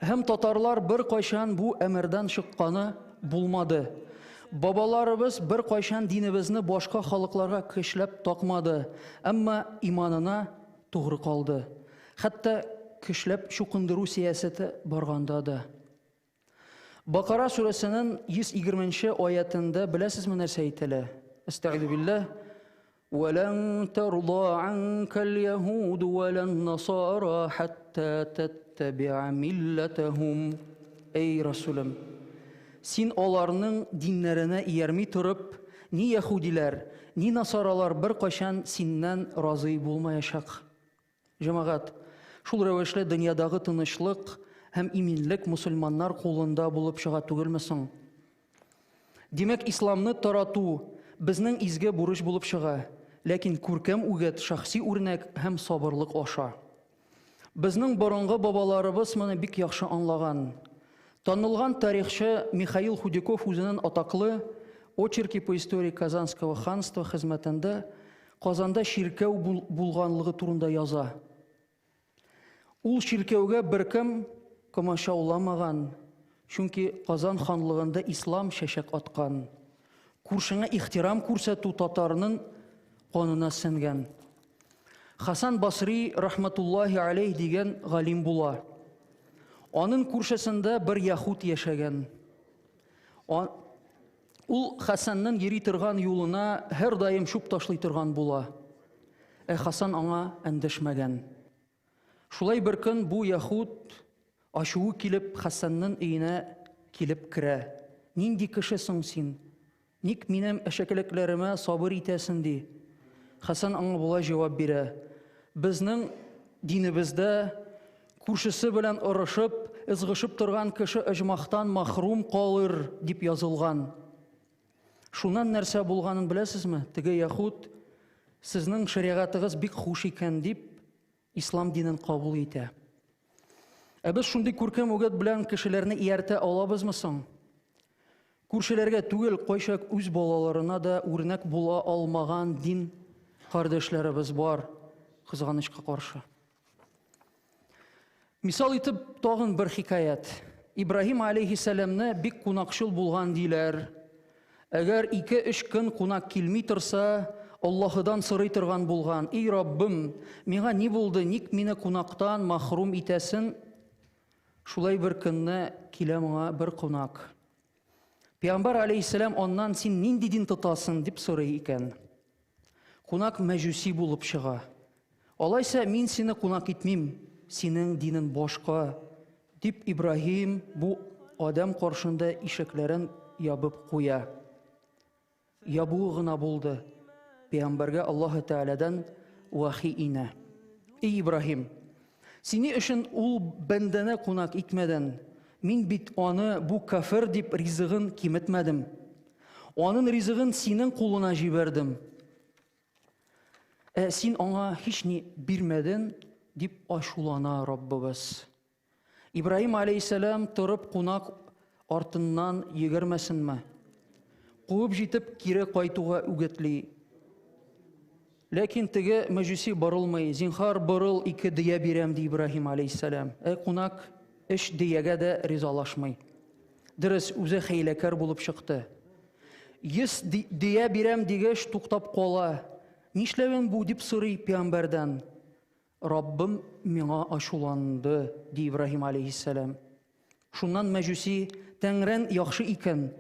Һәм татарлар бер кайчан бу әмердән чыкканы булмады. Бабаларыбыз бер кайчан динебезне башка халыкларга көчләп такмады, әмма иманына тугры калды. Хәтта көчләп чукындыру сиясәте барганда да. Бакара сүрәсенең 120-нче аятында беләсезме нәрсә әйтелә? Әстәгъиду билләh. وَلَن تَرْضَى عَنكَ الْيَهُودُ وَلَا النَّصَارَى حَتَّى تَتَّبِعَ مِلَّتَهُمْ. Эй Расулым, син аларның диннәренә иярми торып, ни яһудиләр, ни насаралар бер кайчан синнән разый булмаячак. Җәмәгать, шул рәвешле дөньядагы тынычлык һәм иминлек мусульманнар кулында булып чыга түгелме соң? Димәк, исламны тарату безнең изге бурыч булып чыга, ләкин күркәм үгәт, шәхси үрнәк һәм сабырлык аша. Безнең борынгы бабаларыбыз моны бик яхшы аңлаган. Танылган тарихчы Михаил Худяков үзенең атаклы «Очерки по истории Казанского ханства» хезмәтендә Казанда ширкәү булганлыгы турында яза. Ул ширкәүгә беркем комачауламаган, чөнки Казан ханлыгында ислам шәшәк аткан. Күршеңә ихтирам күрсәтү татарның канына сеңгән. Хасан Басри рахматуллаһи алейх дигән галим була. Аның күршесендә бер яһуд яшәгән. Ул Хасанның йөри торган юлына һәр даим шуп ташлый торган була. Хасан аңа әндәшмәгән. Шулай бер көн бу яһуд ачуы килеп Хасанның өенә килеп керә. Нинди кеше соң син? Ник минем әшәкелекләремә сабыр итәсен ди. Хасан аңа булай җавап бирә. Безнең динебездә күршесе белән орышып, ызгышып торган кеше оҗмахтан махрум калыр дип язылган. Шуннан нәрсә булганын беләсезме? Теге яһуд сезнең шариагатыгыз бик хуш икән дип ислам динен кабул итә. Без шундый күркәм үгәт белән кешеләрне ияртә алабызмы соң? Күршеләргә түгел, кайчак үз балаларына да үрнәк була алмаган дин кардәшләребез бар, кызганычка каршы. Мисал итеп, тагын бер хикаят. Ибраһим алейхиссаламны бик кунакчыл булган диләр. Әгәр 2-3 көн кунак килми торса, Аллаһыдан сорый торган булган: "Эй Раббым, миңа ни булды, ник мине кунактан махрум итәсен?" Шулай бер көнне килә моңа бер кунак. Пәйгамбер алейхиссалам аннан: "Син нинди дин тотасың?" дип сорый икән. Кунак мәҗүси булып чыга. "Алайса мин сине кунак итмим, синең динең башка", дип Ибраһим бу адам каршында ишекләрен ябып куя. Ябу гына булды. Пәйгамбәргә Аллаһ Тәгаләдән вахи инә. "Эй Ибраһим, сине өчен ул бәндәне кунак итмәдән. Мин бит аны бу кафир дип ризыгын киметмәдем. Аның ризыгын синең кулына җибәрдем. Син аңа һич ни бирмәдең", дип ачулана Раббыбыз. Ибраһим алейхиссалам торып кунак артыннан йөгермәсенме? Куып җитеп кире кайтуга үгетли. Ләкин теге мәҗүси борылмый. "Зинхар борыл, 2 дия бирәм", ди Ибраһим алейхиссалам. Кунак 3 диягә дә ризалашмый. Дөрес, үзе хәйләкәр булып чыкты. 100 дия бирәм дигәч туктап кала. "Нишләвен бу?" дип сорый пәйгамбәрдән. "Раббым миңа ачуланды", ди Ибраһим алейхиссалам. Шуннан мәҗүси: "Тәңрән яхшы икән,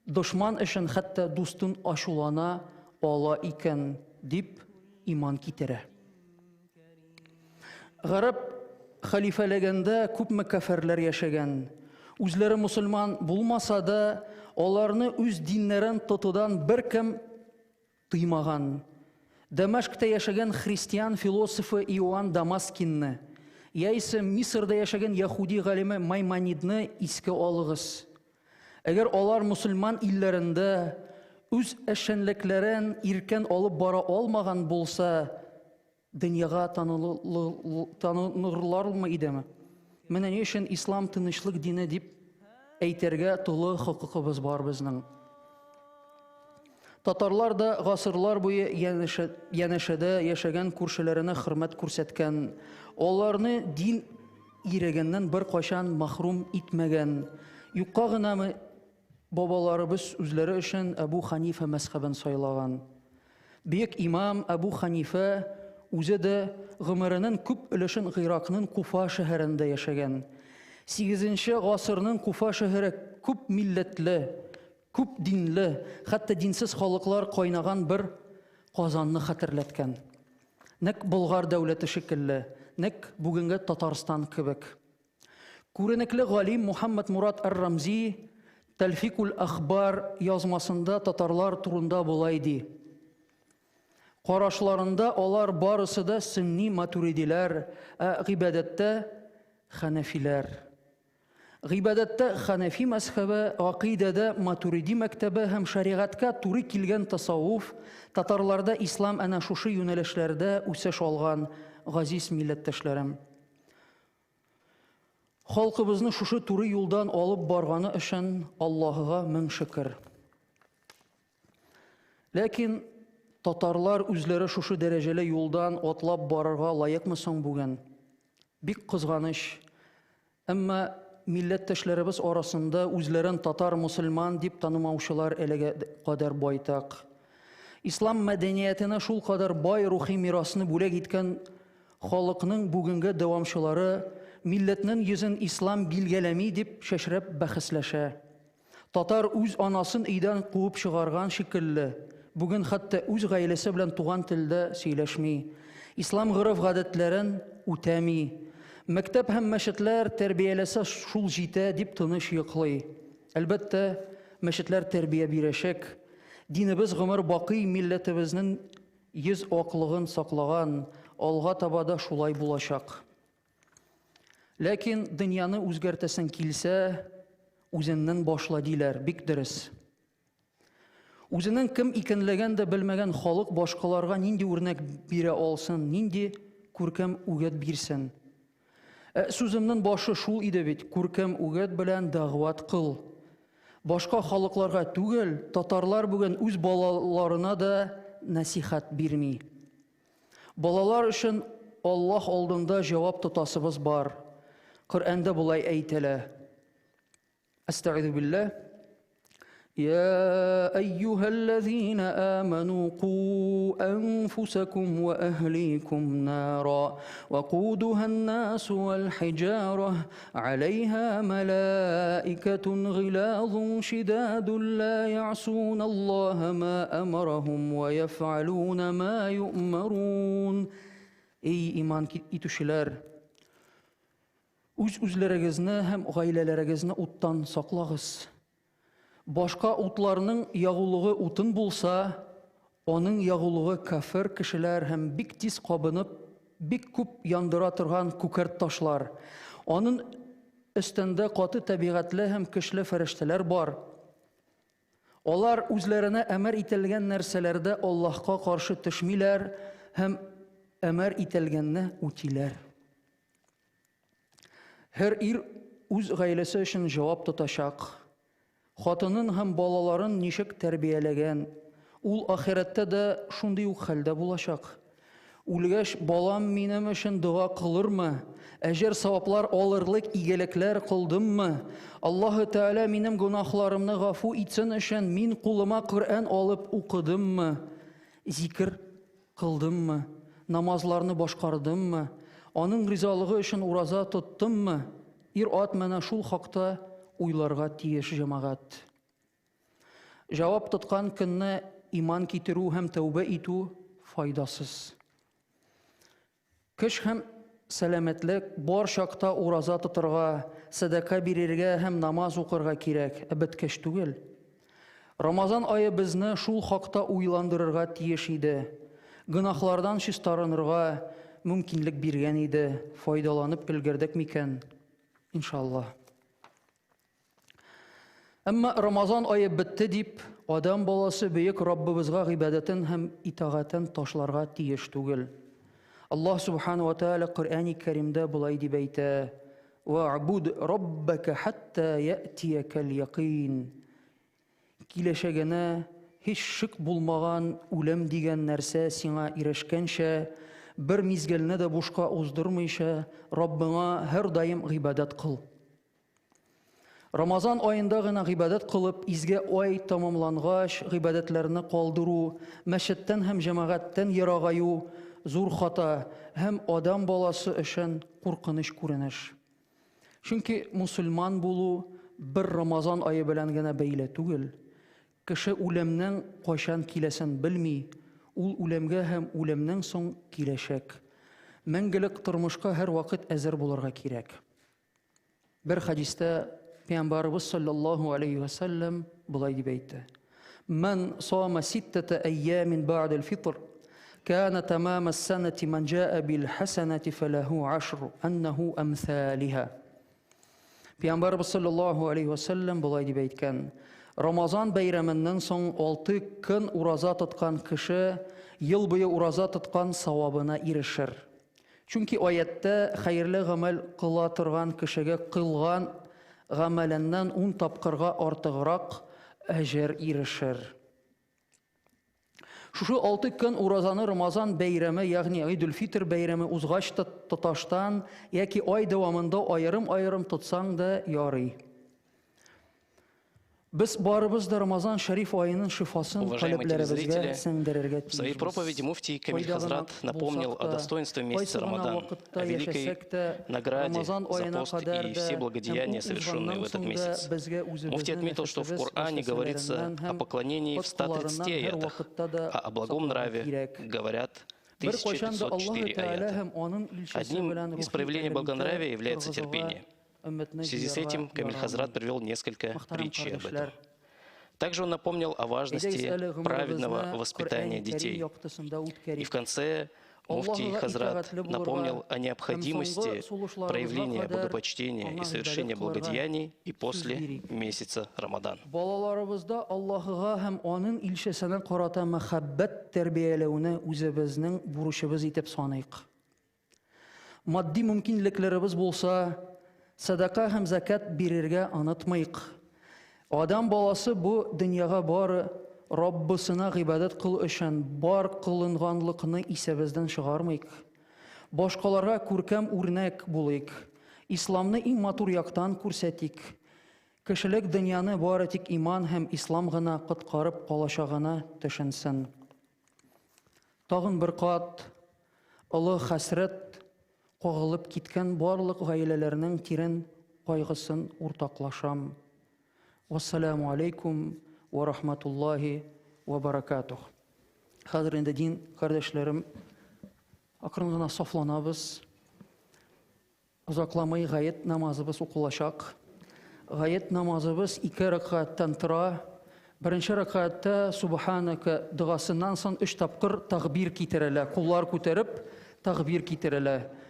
дошман өчен хәтта дустын ачулана ала икән", дип иман китерә. Гарәп халифәлегендә күпме кафирләр яшәгән. Үзләре мусульман булмаса да, аларны үз диннәрен тотудан беркем тыймаган. Дамашкта яшәгән христиан философы Иоанн Дамаскинны, яисә Мисырда яшәгән яһуди галиме Маймонидны искә алыгыз. Әгәр алар мусульман илләрендә үз эшчәнлекләрен иркен алып бара алмаган булса, дөньяга танырлармы идеме? Менә ни өчен ислам тынычлык дине дип әйтергә тулы хокукыбыз бар безнең. Татарлар да гасырлар буе янәшәдә яшәгән күршеләренә хөрмәт күрсәткән, аларны дин ирегеннән бер кайчан махрум итмәгән. Юкка гынамы бабаларыбыз үзләре өчен Әбу Ханифа мәзһәбен сайлаган. Бөек имам Әбу Ханифа үзе дә гомеренең күп өлешен Гыйракның Куфа шәһәрендә яшәгән. 8нче гасырның Куфа шәһәре күп милләтле, күп динле, хәтта динсез халыклар кайнаган бер Казанны хәтерләткән. Нәк Болгар дәүләте шикелле, нәк бүгенге Татарстан кебек. Күренекле галим Мухаммад Мурат ар-Рамзи Тәлфикул Ахбар язмасында татарлар турында булай ди. Карашларында алар барысы да сөнни матуридиләр, гыйбадәттә хәнәфиләр. Гыйбадәттә хәнәфи мәзһәбе, акыйдәдә матуриди мәктәбе һәм шариғатка туры килгән тасаввуф татарларда ислам әнә шушы юнәлешләрдә үсеш алган, газиз милләттәшләрем. Халкыбызны шушы туры юлдан алып барганы өчен Аллаһыга мең шөкер. Ләкин татарлар үзләре шушы дәрәҗәле юлдан атлап барырга лаякмы соң бүген? Бик кызганыч. Әмма милләттәшләребез арасында үзләрен татар мусульман дип танымаучылар әлегә кадәр байтак. Ислам мәдәниятенә шул кадәр бай рухи мирасны бүләк иткән халыкның бүгенге дәвамчылары милләтнең йөзен ислам билгеләми дип шәшрәп бәхәсләшә. Татар үз анасын өйдән куып чыгарган шикелле, бүген хәтта үз гаиләсе белән туган телдә сөйләшми. Ислам гырыф-гадәтләрен үтәми. Мәктәп һәм мәчетләр тәрбияләсә шул җитә дип тыныч йоклый. Әлбәттә, мәчетләр тәрбия бирәчәк. Динебез гомер бакый милләтебезнең йөз аклыгын саклаган, алга таба да шулай булачак. Ләкин дөньяны үзгәртәсен килсә, үзеннән башла диләр, бик дөрес. Үзенең кем икәнлеген дә белмәгән халык башкаларга нинди үрнәк бирә алсын, нинди күркәм үгәт бирсен. Сүземнең башы шул иде бит, күркәм үгәт белән дәгъват кыл. Башка халыкларга түгел, татарлар бүген үз балаларына да насихат бирми. Балалар өчен Аллаһ алдында җавап тотасыбыз бар. Коръәндә булай әйтелә. Астагъиду билләh. يا أيها الذين آمنوا قوا أنفسكم وأهليكم نارا وقودها الناس والحجارة عليها ملائكة غلاظ شداد لا يعصون الله ما أمرهم ويفعلون ما يؤمرون. Ey iman итүчеләр, үзләрегезне һәм гаиләләрегезне уттан саклагыз. Башка утларның ягулыгы утын булса, аның ягулыгы кафир кешеләр һәм бик тиз кабынып, бик күп яндыра торган күкәрт ташлар. Аның өстендә каты табигатьле һәм көчле фәрештәләр бар. Алар үзләренә әмер ителгән нәрсәләрдә Аллаһка каршы төшмиләр һәм әмер ителгәнне үтиләр. Һәр ир үз гаиләсе өчен җавап тотачак. Хатынын һәм балаларын ничек тәрбияләгән, ул ахирәттә дә шундый ук хәлдә булачак. Үлгәч, балам минем өчен дуа кылырмы? Әҗер саваплар алырлык игелекләр кылдыммы? Аллаһы Тәгалә минем гунахларымны гафу итсен өчен мин кулыма Коръән алып укыдыммы? Зикр кылдыммы? Намазларны башкардыммы? Аның ризалыгы өчен ураза тоттыммы? Ир-ат менә шул хакта уйларга тиеш җәмәгать. Җавап тоткан көнне иман китерү һәм тәүбә итү файдасыз. Көч һәм сәламәтлек бар чакта ураза тотырга, садака бирергә һәм намаз укырга кирәк, беткәч түгел. Рамазан ае безне шул хакта уйландырырга тиеш иде. Гынахлардан чистарынырга мөмкинлек биргән иде. Файдаланып өлгердек микән? Иншаллах. Әмма Рамазан ае бетте дип, Адам баласы бөек Раббыбызга гыйбадәтен һәм итагатен ташларга тиеш түгел. Аллаһ субхану ва тааля Коръәни Кәримдә булай дип әйтә: "Ва'буд раббака хатта я'тиякал яқин." Киләчәгенә һич шик булмаган үлем дигән нәрсә сиңа ирешкәнчә, бер мизгелне дә бушка уздырмыйча, Раббыңа һәр даим гыйбадәт кыл. Рамазан аенда гына гыйбадәт кылып, изге ай тамамлангач, гыйбадәтләрне калдыру, мәчеттән һәм җәмәгатьтән ерагаю зур хата һәм адам баласы өчен куркыныч күренеш. Чөнки мусульман булу бер Рамазан ае белән генә бәйле түгел. Кеше үлемнең кайчан киләсен белми, ул үлемгә һәм үлемнән соң киләчәк. Мәңгелек тормышка һәр вакыт әзер булырга кирәк. Бер хадистә Пәйгамбәрбез саллаллаһу алейхи ва саллям булай дип әйтте: "Ман сама ситтата айямин бa'да al-фитр, кана тамам as-санати ман жаа бил-хасанати фалаху 10 аннаху амсалиха." Пәйгамбәрбез саллаллаһу алейхи ва саллям булай дип әйткән: Рамазан бәйрәменнән соң 6 көн ураза тоткан кеше ел буе ураза тоткан савабына ирешер. Чөнки аятта хәерле гамәл кыла торган кешегә кылган гамәленнән 10 тапкырга артыграк әҗер ирешер. Шушы 6 көн уразаны Рамазан бәйрәме, ягъни Идул-Фитр бәйрәме узгач тоташтан яки ай дәвамында аерым-аерым тотсаң да ярый. Biz barыбыз да Рамазан шариф айының шифасын каләпләребезгә сеңдерергә В своей тиешбез. проповеди муфтий Камиль Хазрат напомнил о достоинстве месяца Рамадан, о великой награде за пост и все благодеяния, совершенные в этот месяц. Муфтий отметил, что в Коране говорится о поклонении в 130 аятах, а о благом нраве говорят 1504 аята. Одним из проявлений благонравия является терпение. В связи с этим Камиль Хазрат привел несколько притчей об этом. Также он напомнил о важности праведного воспитания детей. И в конце муфтий Хазрат напомнил о необходимости проявления богопочтения и совершения благодеяний и после месяца Рамадан. Балаларыбызда Аллаһыга һәм аның илчесенә карата мәхәббәт тәрбияләүне үзебезнең бурычыбыз итеп саныйк. Матди мөмкинлекләребез булса, садака һәм закат бирергә онытмыйк. Адам баласы бу дөньяга бары Раббысына гыйбадат кыл өчен бар кылынганлыкны исәбездән чыгармыйк. Башкаларга күркәм үрнәк булыйк. Исламны иң матур яктан күрсәтик. Кешелек дөньяны бары тик иман һәм ислам гына коткарып калачагына төшенсен. Тагын бер кат олы хәсрәт кагылып киткән барлык гаиләләрнең тирән кайгысын уртаклашам. Вассаламу алейкум ва рахматуллахи ва баракатух. Хәзер инде дин кардәшләрем, акрын гына сафланабыз. Узакламый гает намазыбыз укылачак. Гает намазыбыз 2 рәкъәттән тора. Беренче рәкъәттә Субханака дуасыннан соң 3 тапкыр тәкбир китерәләр. Куллар күтәреп тәкбир китерәләр.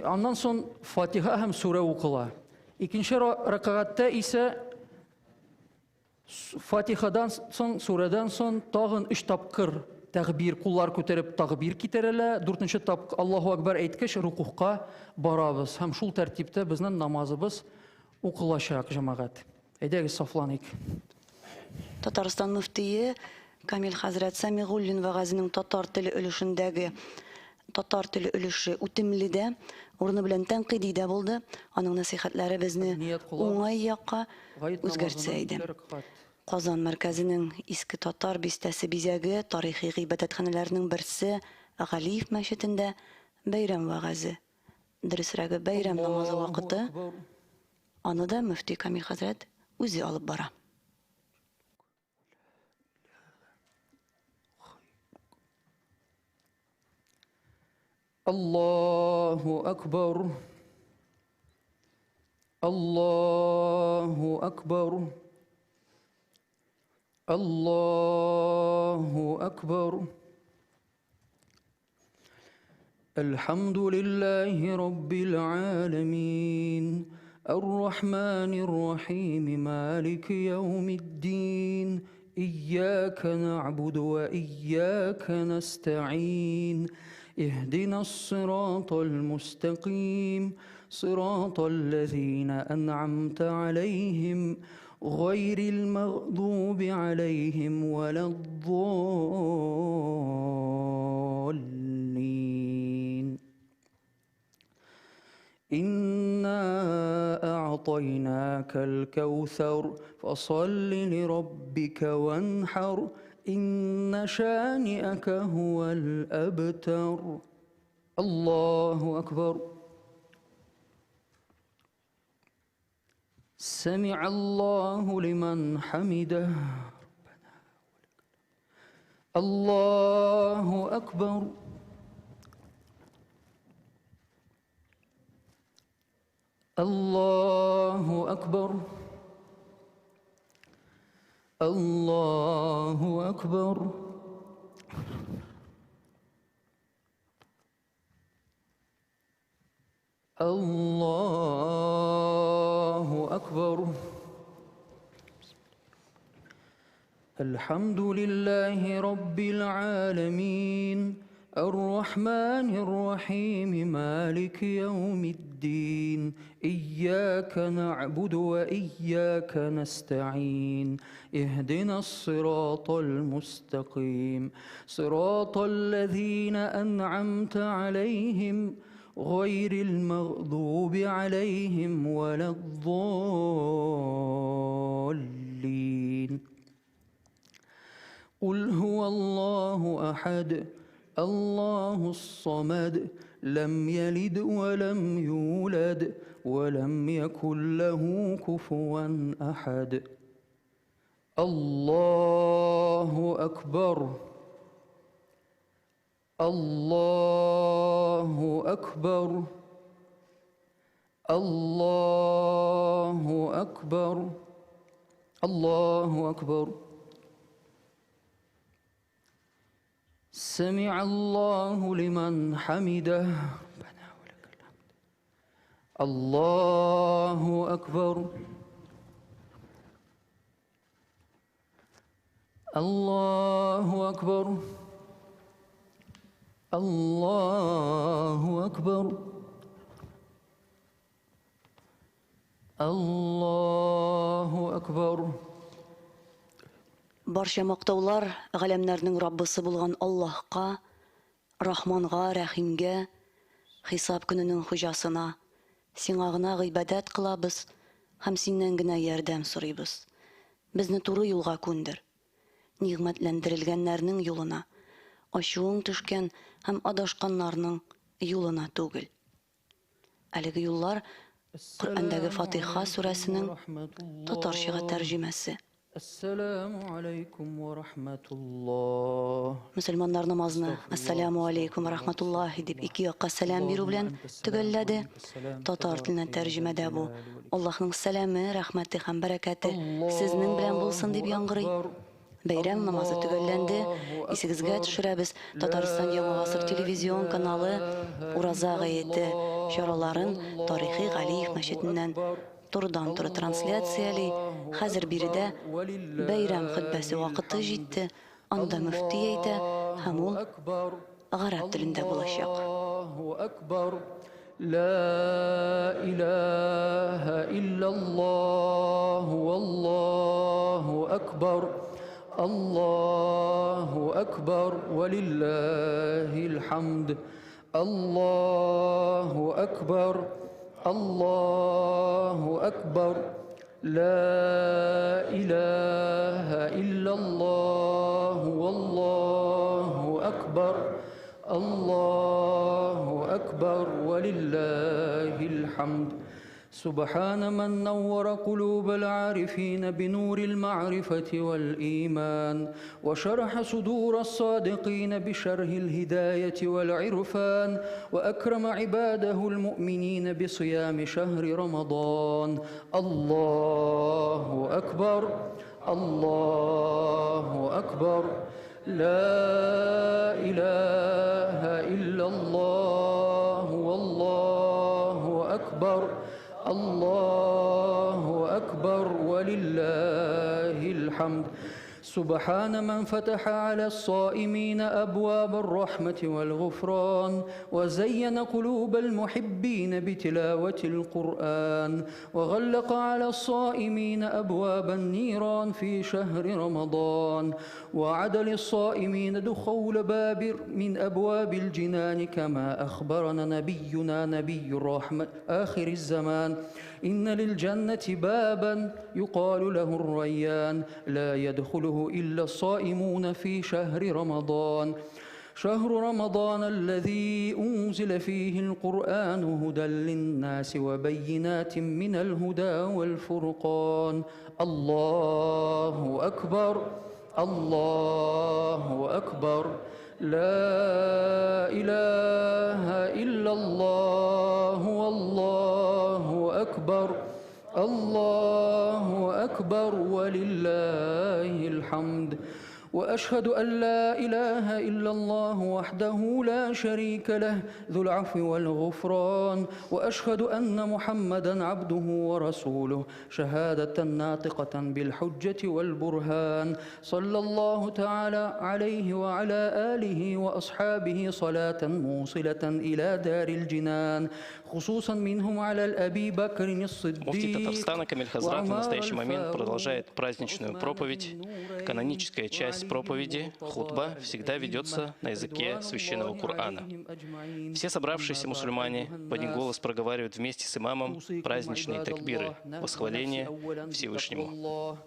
Аннан соң Фатиха һәм сура укыла. Икенче рәкъәттә исә Фатихадан соң, сурадан соң тагын 3 тапкыр тәкбир, куллар күтәреп тәкбир китерәләр. 4нче тапкыр Аллаһу акбар әйткәч рукуга барабыз. Һәм шул тәртиптә безнең намазыбыз укылачак, җәмәгать. Әйдәгез сафланыйк. Татарстан мөфтие Камил хәзрәт Сәмигуллин вәгазинең татар теле өлеше үтемледә, урыны белән тәнкыйдидә булды. Аның насихатлары безне уңай якка үзгәртсә иде. Казан мәркәзенең иске татар бистәсе бизәге тарихи гыйбадәтханәләрнең берсе Галиев мәчетендә бәйрәм вәгазе. Дөресрәге бәйрәм намазы вакыты. Аны да мөфти Камил хәзрәт үзе алып бара. Аллаһу акбар. Аллаһу акбар. Аллаһу акбар. Алхамдулиллахи раббил алямин. الرحمن الرحيم مالك يوم الدين إياك نعبد وإياك نستعين اهدنا الصراط المستقيم صراط الذين أنعمت عليهم غير المغضوب عليهم ولا الضالين إنا أعطيناك الكوثر فصل لربك وانحر إن شانئك هو الأبتر الله أكبر سمع الله لمن حمده الله أكبر الله أكبر الله أكبر الله أكبر الحمد لله رب العالمين الرحمن الرحيم مالك يوم الدين إياك نعبد وإياك نستعين اهدنا الصراط المستقيم صراط الذين أنعمت عليهم غير المغضوب عليهم ولا الضالين قل هو الله أحد الله الصمد لم يلد ولم يولد ولم يكن له كفوا أحد الله أكبر الله أكبر الله أكبر الله أكبر سمع الله لمن حمده ربنا ولك الحمد الله أكبر الله أكبر الله أكبر الله أكبر Барча мактаулар галәмнәрнең Раббысы булган Аллаһка, Рахманга, Рәхимгә, хисап көненең хуҗасына, сиңа гына гыйбадәт кылабыз һәм синнән генә ярдәм сорыйбыз. Безне туры юлга күндер. Нигъмәтләндерелгәннәрнең юлына, ачуың төшкән һәм адашканнарның юлына түгел. Әлеге юллар Коръәндәге Фатиха сүрәсенең татарчага тәрҗемәсе. Ассаламу алейкум ва рахматуллах. Мөселманнар намазны «Ассаламу алейкум ва рахматуллахи» дип ике якка сәлам бирү белән төгәлләде. Татар теленә тәрҗемәдә бу Аллаһның сәламе, рәхмәте һәм бәрәкәте сезнең белән булсын дип яңгырый. Бәйрәм намазы төгәлләнде. Исегезгә төшерәбез Татарстан Яңа гасыр телевизион каналы Ураза гаете чараларын Тарихи Галиев мәчетеннән турыдан-туры трансляциялый. Хәзер биредә бәйрәм хутбәсе вакыты җитте. Анда мөфти әйтә һәм ул гарәп телендә булачак. لا إله إلا الله والله أكبر الله أكبر ولله الحمد الله أكبر الله أكبر لا إله إلا الله والله أكبر الله أكبر ولله الحمد سبحان من نور قلوب العارفين بنور المعرفة والإيمان وشرح صدور الصادقين بشرح الهداية والعرفان وأكرم عباده المؤمنين بصيام شهر رمضان الله أكبر الله أكبر لا إله إلا الله والله أكبر الله أكبر ولله الحمد سبحان من فتح على الصائمين أبواب الرحمة والغفران وزين قلوب المحبين بتلاوة القرآن وغلق على الصائمين أبواب النيران في شهر رمضان وعد للصائمين دخول باب من أبواب الجنان كما أخبرنا نبينا نبي الرحمة آخر الزمان إن للجنة بابا يقال له الريان لا يدخله إلا الصائمون في شهر رمضان شهر رمضان الذي أنزل فيه القرآن هدى للناس وبينات من الهدى والفرقان الله أكبر الله أكبر لا إله إلا الله والله أكبر الله أكبر ولله الحمد وأشهد أن لا إله إلا الله وحده لا شريك له ذو العفو والغفران وأشهد أن محمدًا عبده ورسوله شهادة ناطقة بالحجة والبرهان صلى الله تعالى عليه وعلى آله وأصحابه صلاة موصلة إلى دار الجنان خصوصا منهم على الأبي بكر الصديق. Муфти Татарстана Камиль Хазрат в настоящий момент продолжает праздничную проповедь. Каноническая часть проповеди, хутба, всегда ведется на языке священного Корана. Все собравшиеся мусульмане в один голос проговаривают вместе с имамом праздничные такбиры, восхваления Всевышнему.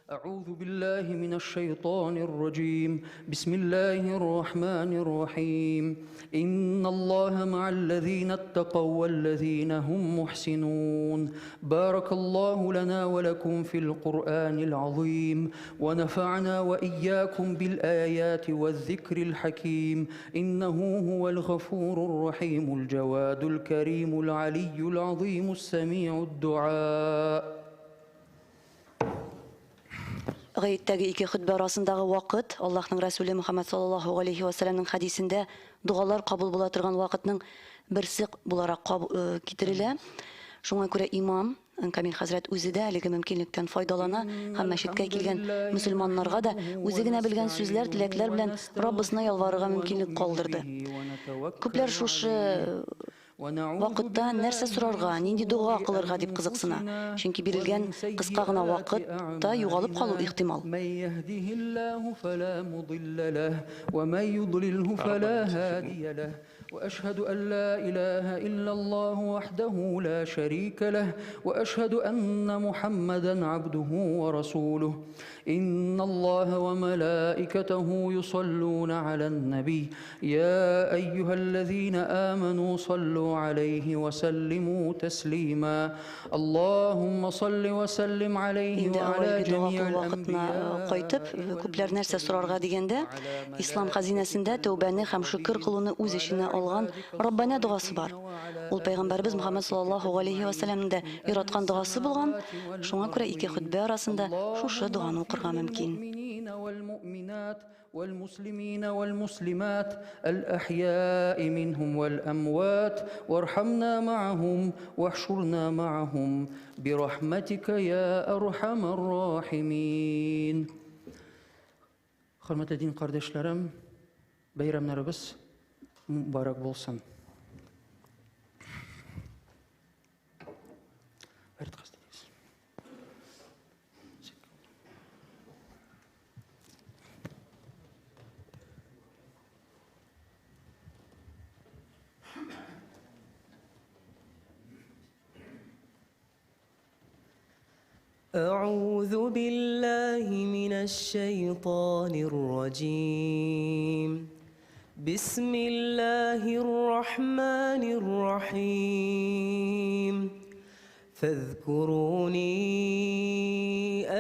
أعوذ بالله من الشيطان الرجيم بسم الله الرحمن الرحيم إن الله مع الذين اتقوا والذين هم محسنون بارك الله لنا ولكم في القرآن العظيم ونفعنا وإياكم بالآيات والذكر الحكيم إنه هو الغفور الرحيم الجواد الكريم العلي العظيم السميع الدعاء. Гайеттәге ике хутба арасындагы вакыт Аллаһның Рәсүле Мөхәммәд саллаллаһу алейхи ва сәлләмнең хадисендә дугалар кабул була торган вакытның берсе буларак китерелә. Шуңа күрә имам Камил хәзрәт үзе дә әлеге мөмкинлектән файдалана һәм мәчеткә килгән мөселманнарга да үзе генә белгән сүзләр, теләкләр белән Раббысына ялварырга мөмкинлек калдырды. Күпләр шушы вакытта нәрсә сорарга, нинди дуга кылырга дип кызыксына. Чөнки бирелгән кыска гына вакытта югалып калу ихтимал. وأشهد أن لا إله إلا الله وحده لا شريك له وأشهد أن محمدًا عبده ورسوله إن الله وملائكته يصلون على النبي يا أيها الذين آمنوا صلوا عليه وسلموا تسليما اللهم صل وسلم عليه وعلى جميع الأنبياء. Кайтып, күпләр нәрсә сорарга дигәндә, ислам хазинәсендә тәүбәне һәм шөкр кылуны үз иченә алган Раббана дуасы бар. Ул пәйгамбәрбез Мөхәммәд саллаллаһу алейхи ва сәлләмнең дә яраткан дуасы булган. Шуңа күрә ике хутба арасында шушы дуаны укырга мөмкин. والمسلمين والمسلمات الأحياء منهم والأموات وارحمنا معهم واحشرنا معهم برحمتك يا أرحم الراحمين. Hörmətli din qardaşlarım, bayramlarınız mübarək olsun. أعوذ بالله من الشيطان الرجيم بسم الله الرحمن الرحيم فاذكروني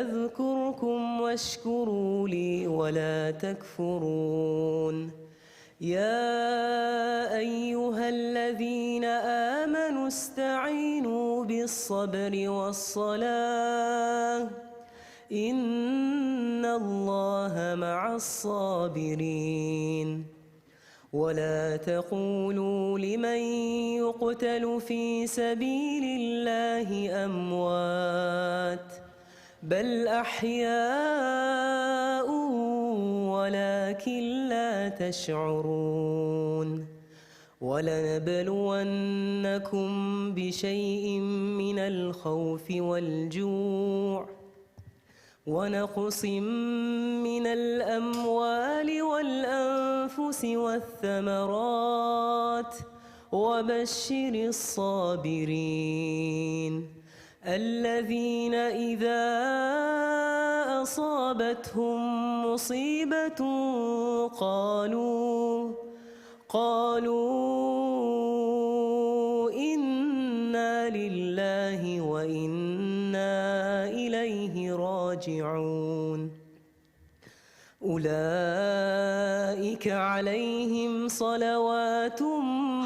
أذكركم واشكروا لي ولا تكفرون يا أيها الذين آمنوا استعينوا بالصبر والصلاة إن الله مع الصابرين ولا تقولوا لمن يقتل في سبيل الله أموات بل أحياء ولكن لا تشعرون ولنبلونكم بشيء من الخوف والجوع ونقص من الأموال والأنفس والثمرات وبشر الصابرين الذين إذا أصابتهم مصيبة قالوا إنا لله وإنا إليه راجعون أولئك عليهم صلوات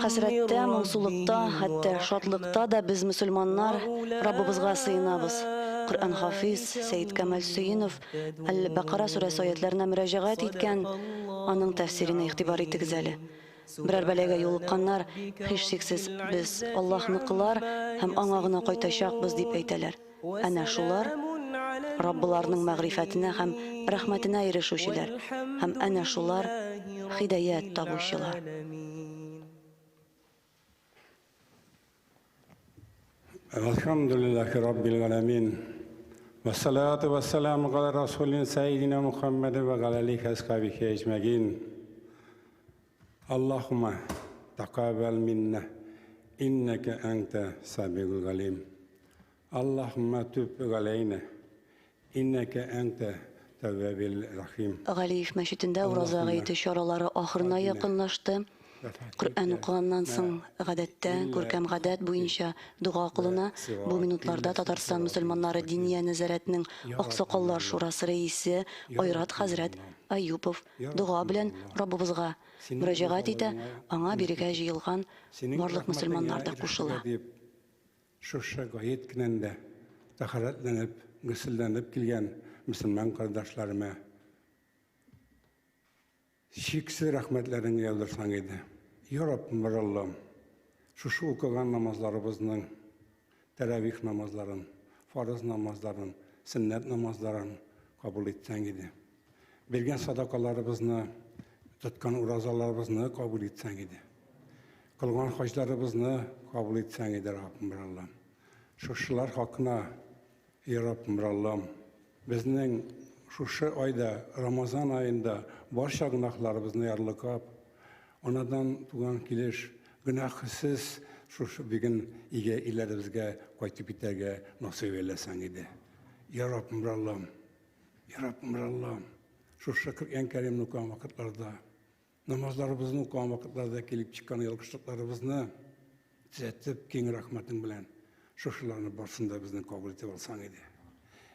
Хәсрәттә, моңсулыкта, хәтта шатлыкта да без мөселманнар Раббыбызга сыенабыз. Коръән хафиз Сәйид Камал Сөйинов Әл-Бақара сүрәсе аятларына мөрәҗәгать иткән, аның тәфсиренә игътибар итегез әле. Берәр бәләгә юлыкканнар, һичшиксез без Аллаһныкылар һәм аңа гына кайтачакбыз дип әйтәләр. Әнә шулар Раббыларның мәгърифәтенә һәм рәхмәтенә ирешүчеләр, һәм әнә шулар һидаят табучылар. Elhamdülillahi Rabbil alemin. Ve salatu ve selamu ala Resulün Seyyidina Muhammed ve aleyhi ashabihi ecmaîn. Allahümme taqabbal minna inneke ente samiul alim. Allahümme tub aleyna inneke ente tevvabil rahim. Галиев мәчетендә ураза гыйте чаралары ахырына якынлашты. Коръән укыганнан соң гадәттә, күркәм гадәт буенча дуга кылына. Бу минутларда Татарстан мөселманнары Диния нәзарәтенең Аксакаллар шурасы рәисе Айрат хәзрәт Аюпов дуга белән Раббыбызга мөрәҗәгать итә, аңа бирегә җыелган барлык мөселманнар да кушыла. Шушы гает кенәндә тахаратланып, гысылланып килгән мөселман кардәшләремә шиксез рәхмәтләрен яудырсаң иде. Я Раббым, Аллам, шушы укыган намазларыбызның, тәравих намазларын, фарыз намазларын, сөннәт намазларын кабул итсәң иде. Бергән садакаларыбызны, тоткан уразаларыбызны кабул итсәң иде. Кылган хаҗларыбызны кабул итсәң иде, Раббым, Аллам. Шушылар хакына, Я Раббым, Аллам, безнең шушы айда, Рамазан айында барча гөнаһларыбызны ярлыкап, анадан туган килеш гөнаһсыз шушы бүген игә илебезгә кайтып китәргә насыйп эйләсәң иде. Я Раббым, Аллам, Я Раббым, Аллам, шушы Коръән Кәримне укыган вакытларда, намазларыбызны укыган вакытларда килеп чыккан ялгышлыкларыбызны төзәтеп, киң рәхмәтең белән шушыларны барсында безне кабул итеп алсаң иде.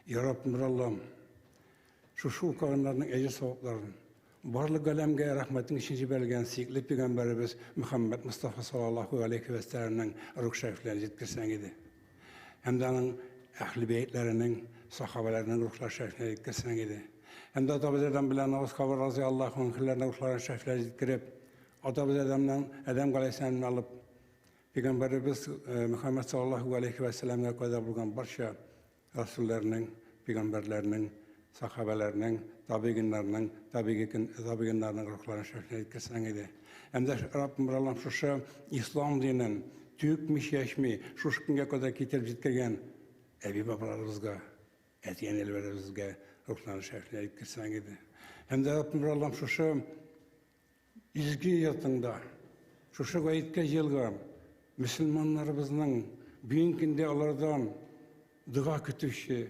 Я Раббым, Аллам, шушы укыганнарның әҗер савапларын барлык галәмгә рәхмәтең өчен җибәрелгән сөекле пәйгамбәребез Мөхәммәд Мустафа саллаллаһу алейхи ва сәлләмнең рух шәрифләрен җиткерсәң иде. Һәм дә аның әһли бәйтләренең, сахабаларның рухлар шәрифләрен җиткерсәң иде. Һәм дә Атабыз белән Абу разыяллаһу анһуларның рухларын шәрифләрен җиткереп, Атабыз Адәм галәйһиссәламны алып, пәйгамбәребез Мөхәммәд саллаллаһу алейхи ва сәлләмгә кадәр булган барча расулларның, пәйгамбәрләрнең, sahabelerinin, tabiginlerinin ruhlarını şerifine etkisine gidiyor. Hem de Rabbim Allah'ım şuşa İslam dinin tüyükmüş yaşmı, şuş günge kadar getirip jitkirgen evi babalarımızga, etiyen ellerimizge ruhlarını şerifine etkisine gidiyor. Hem de Rabbim Allah'ım şuşa izgi yatında, şuşa gayetke yılgam, Müslümanlarımızın büyünkinde alardan dua kütüşü,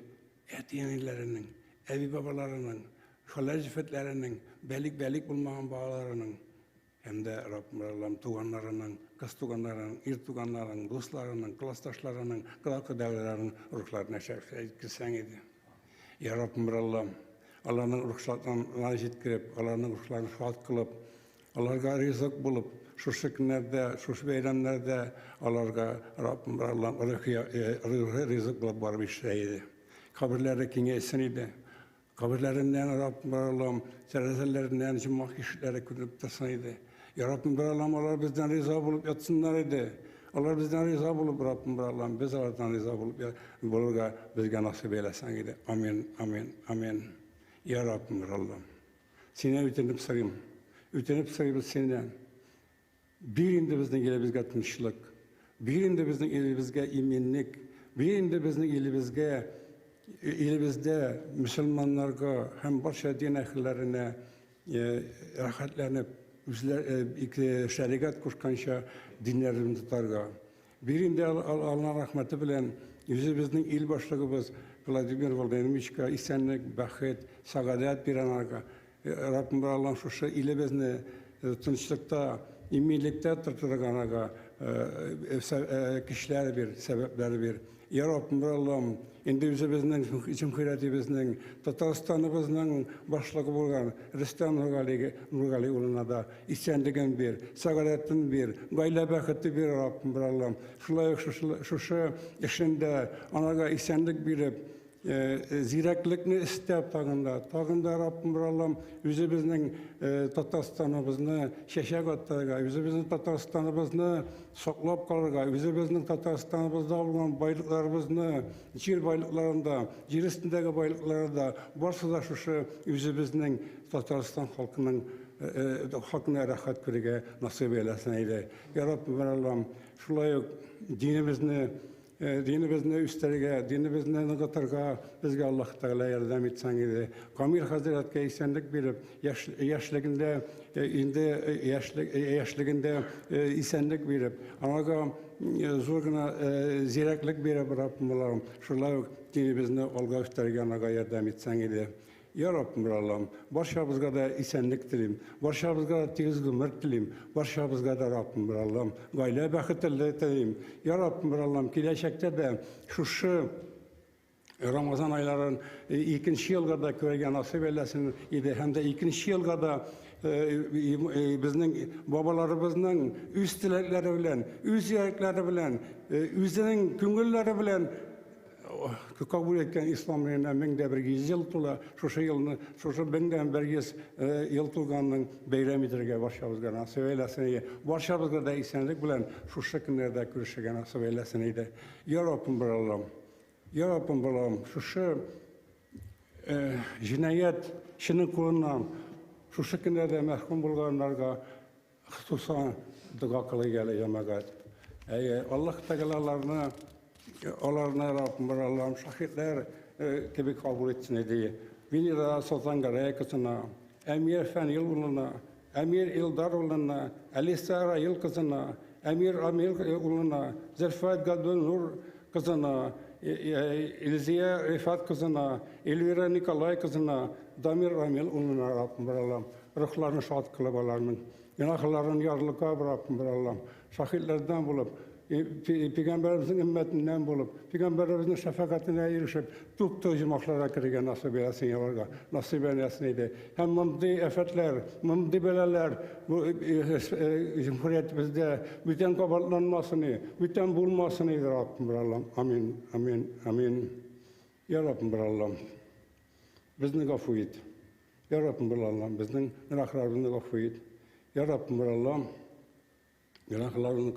etiyen ellerinin, evi babalarının, halacifetlerinin, belik bulmağın bağlarının, hem de Rabbim Allah'ım tuğanlarının, kız tuğanlarının, ir tuğanlarının, dostlarının, klastaşlarının, kılakı devlerinin ruhlarına şerifle etkilsen idi. Ya Rabbim Allah'ım, Allah'ın ruhlarına jitkirip, Allah'ın ruhlarını şuat kılıp, Allah'a rızık bulup, şu günlerde, şu beylemlerde Allah'a Rabbim Allah'ım rızık bulup var bir şeydi. Kabirlerde kine etsin idi. Kabirlerinden Rabbim Allah'ım, cenazelerinden cuma kişilere kürüp tasın idi. Ya Rabbim Allah'ım, Allah bizden rıza bulup yatsınlar idi. Allah bizden rıza bulup Rabbim Allah'ım, biz Allah'tan rıza bulup bulurga bizge nasip eylesin idi. Amin, amin, amin. Ya Rabbim Allah'ım, Sene ütenip sırayım. Ütenip sırayım senden. Birinde bizden elimizde tinçlik, birinde bizden elimizde imanlik, birinde bizden elimizde Müslümanlarga hem başka din ehillerine rahatlanıp şeriat kurkanşa dinlerini tutarga. Birinde Allah'ın rahmeti bilen yüzümüzün il başlığımız Vladimir Vladimirovичка isenlik, bahit, saadet bir anarga. Rabbim Allah'ın şu ile bizne tinçlikta, imanlikte tutturganaga kişiler bir, sebepler bir. Ya Rabbim Allah'ım, indi yüzümüzün cumhuriyetimizin, Tataristanımızın başlığı bolgan Rüstem Nurgali uluna da isendigen bir, saadetin bir, gayla bahitli bir Rabbim Allah'ım. Şulay şu işinde anaga isendik birip, ziraklikni istep tağında Rabbim Allah'ım yüzümüzün Tataristanımızını şeşek atlarga, yüzümüzün Tataristanımızını soklap kalırga, yüzümüzün Tataristanımızda olan baylıklarımızını, jir baylıklarında, jir üstündeki baylıklarda, barsıda şu yüzümüzün Tataristan halkına rahat körüge nasip eylesin eyle. Ya Rabbim Allah'ım şulay dinimizne üstlerge, dinimizne nıgıtırga bizge Allah Teala yardım etsen idi. Kamil Hazret'e isenlik berip, yaşlığında isenlik berip, anaga zorguna ziraklik berip Rabbim Allah'ım, şulay dinimizne olga üstlerge anaga yardım etsen idi. Ya Rabbim Allah'ım, barşabızga da isenlik dilim, barşabızga da tez ömür dilim, barşabızga da Rabbim Allah'ım, gayla baxıtlı dilim. Ya Rabbim Allah'ım, kileşekte de şu Ramazan ayların ikinci yılga da körge nasip eylesin idi, hem de ikinci yılga da bizning babalarımızın üst dilekleri bilen, üst yürekleri bilen, üzerinin küngülleri bilen kabul etken İslam'ın mende bir 100 yıl tula, şu yılını, şu benden bir 100 yıl tulganın beyremidirge başabızga nasip eylesin. Başabızga da isenlik bilen şu şekillerde görüşege nasip eylesin idi. Ya Rabbim Allah'ım, Ya Rabbim Allah'ım, şu cinayet, şinin kulundan, şu şekillerde mahkum bulganlarga hususan dua kılı geleceğime. Allah Teala'larına Allah'ına Rabbim Allah'ım şahitler gibi kabul etsin diye. Beni de Sultan Garaya kızına, Emir Fen yılına, Emir İldar uluna, Ali Sara yıl kızına, Emir uluna, Zerfat Gadun Nur kızına, İlziye Rifat kızına, Elvira Nikolay kızına, Damir Ramil uluna Rabbim Allah'ım. Ruhlarını şad kılıp alarmın. Günahlarını yarlıka Rabbim Allah'ım. Şahitlerden bulup, Peygamberimizin ümmetinden bulup, Peygamberimizin şefakatine erişip, tuttuğu cümahlara kirge nasip eylesin yavarga, nasip eylesin idi. Hem mımdi efetler, mımdi beleler, bu Cumhuriyetimizde bütün kabartlanmasını, bütün bulmasını idi Rabbim Allah'ım. Amin, amin, amin. Ya Rabbim Allah'ım, bizni gaffu et. Ya Rabbim Allah'ım, bizning günahlarimizni gaffu et. Ya Rabbim Allah'ım, günahlarını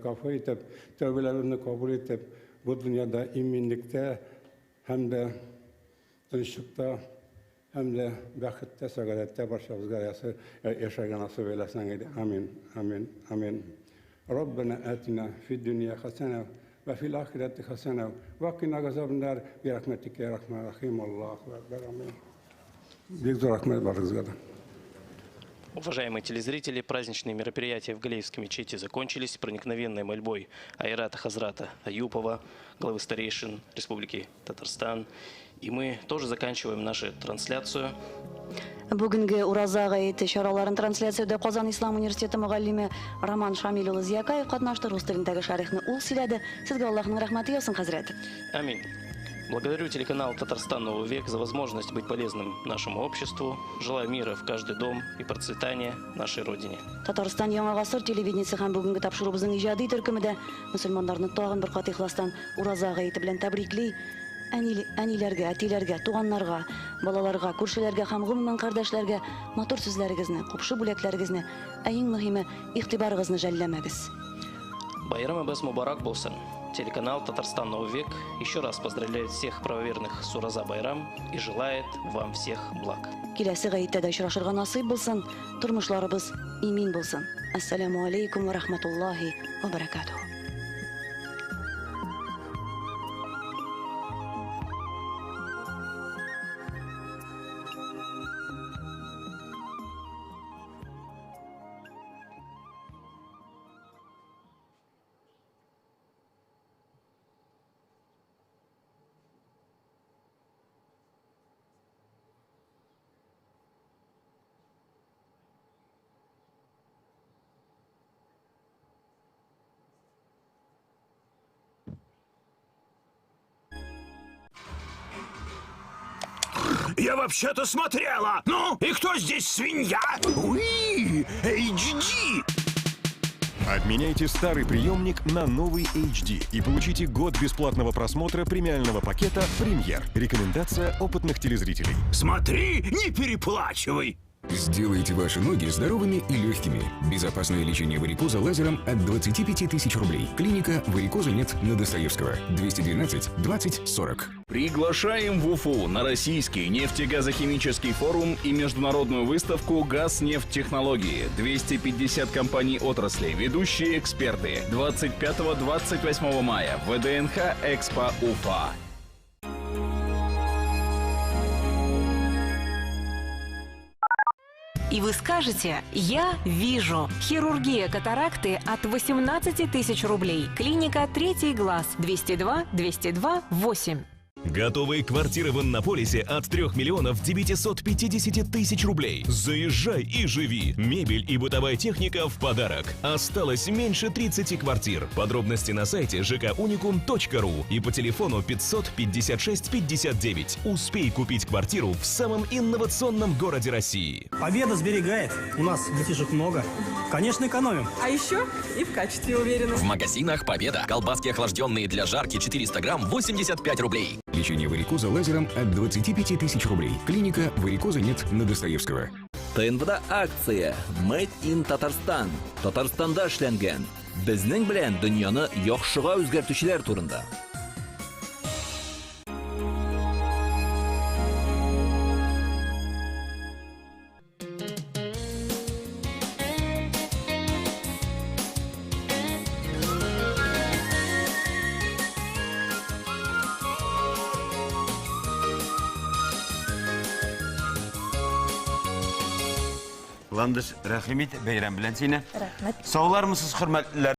kabul etip, tövbelerini kabul etip, bu dünyada iminlikte hem de tinçlikte hem de bakitte, saadette başımızga yaşayan nasip eylesin. Amin, amin, amin. Rabbena atina fid dünya hasene ve fil ahireti hasene ve qina gazabnar bi rahmetike ya rahman rahim. Allahu ekber. Amin. Büyük rahmet var rızkada. Уважаемые телезрители, праздничные мероприятия в Галеевской мечети закончились проникновенной мольбой Айрата Хазрата Аюпова, главы старейшин Республики Татарстан. И мы тоже заканчиваем нашу трансляцию. Бүгінгі Ураза ғайеті шараларын трансляцияда Қазан Ислам университеті мұғалімі Роман Шамилұлы Зиякаев қатнашты. Рус тіліндегі шарихны ол силады. Сізге Аллахның рахматы ясын, Хазрет. Аминь. Благодарю телеканал «Татарстан. Новый век» за возможность быть полезным нашему обществу. Желаю мира в каждый дом и процветания нашей Родине. Татарстан Яңа ғасыр телевидениесі һәм бүгінгі тапшырубызның ижади төркемендә мөселманнарны тагын бер кат ихластан Ураза гаете белән тәбрикли. Әниләргә, әтиләргә, туганнарга, балаларга, күршеләргә һәм гомумән кардәшләргә матур сүзләрегезне, купшы бүләкләрегезне, ә иң мөһиме игътибарыгызны жәлләмәгез. Байрамыбыз мубарак булсын. телеканал «Татарстан. Новый век» еще раз поздравляет всех правоверных с Ураза Байрам и желает вам всех благ. Киләсе гаеттә дә очрашырга насыйп булсын, тормышларыбыз имин булсын. Ассаламу алейкум ва рахматуллахи ва баракатух. Я вообще-то смотрела. Ну, и кто здесь свинья? Уи, HD. Обменяйте старый приемник на новый HD и получите год бесплатного просмотра премиального пакета «Премьер». Рекомендация опытных телезрителей. Смотри, не переплачивай. Сделайте ваши ноги здоровыми и легкими. Безопасное лечение варикоза лазером от 25 тысяч рублей. Клиника «Варикоза нет» на Достоевского. 212 20 40. Приглашаем в Уфу на Российский нефтегазохимический форум и международную выставку «Газнефть-технологии». 250 компаний отрасли, ведущие эксперты. 25-28 мая. ВДНХ Экспо Уфа. И вы скажете: «Я вижу». Хирургия катаракты от 18 тысяч рублей. Клиника «Третий глаз». 202 202 8. Готовые квартиры в Иннополисе от 3 миллионов 950 тысяч рублей. Заезжай и живи. Мебель и бытовая техника в подарок. Осталось меньше 30 квартир. Подробности на сайте jkunicum.ru и по телефону 556 59. Успей купить квартиру в самом инновационном городе России. Победа сберегает. У нас детишек много. Конечно, экономим. А еще и в качестве уверены. В магазинах «Победа». Колбаски охлажденные для жарки 400 грамм 85 рублей. Лечение варикоза лазером от 25 тысяч рублей. Клиника «Варикоза нет» на Достоевского. ТНВда акция Made in Татарстан. Татарстанда эшләнгән. Безнең белән дөньяны яхшыга үзгәртүчеләр турында. Ландыш, рәхимет, бәйрәм белән сине. Рәхмәт. Саулармысыз, хөрмәтлеләр?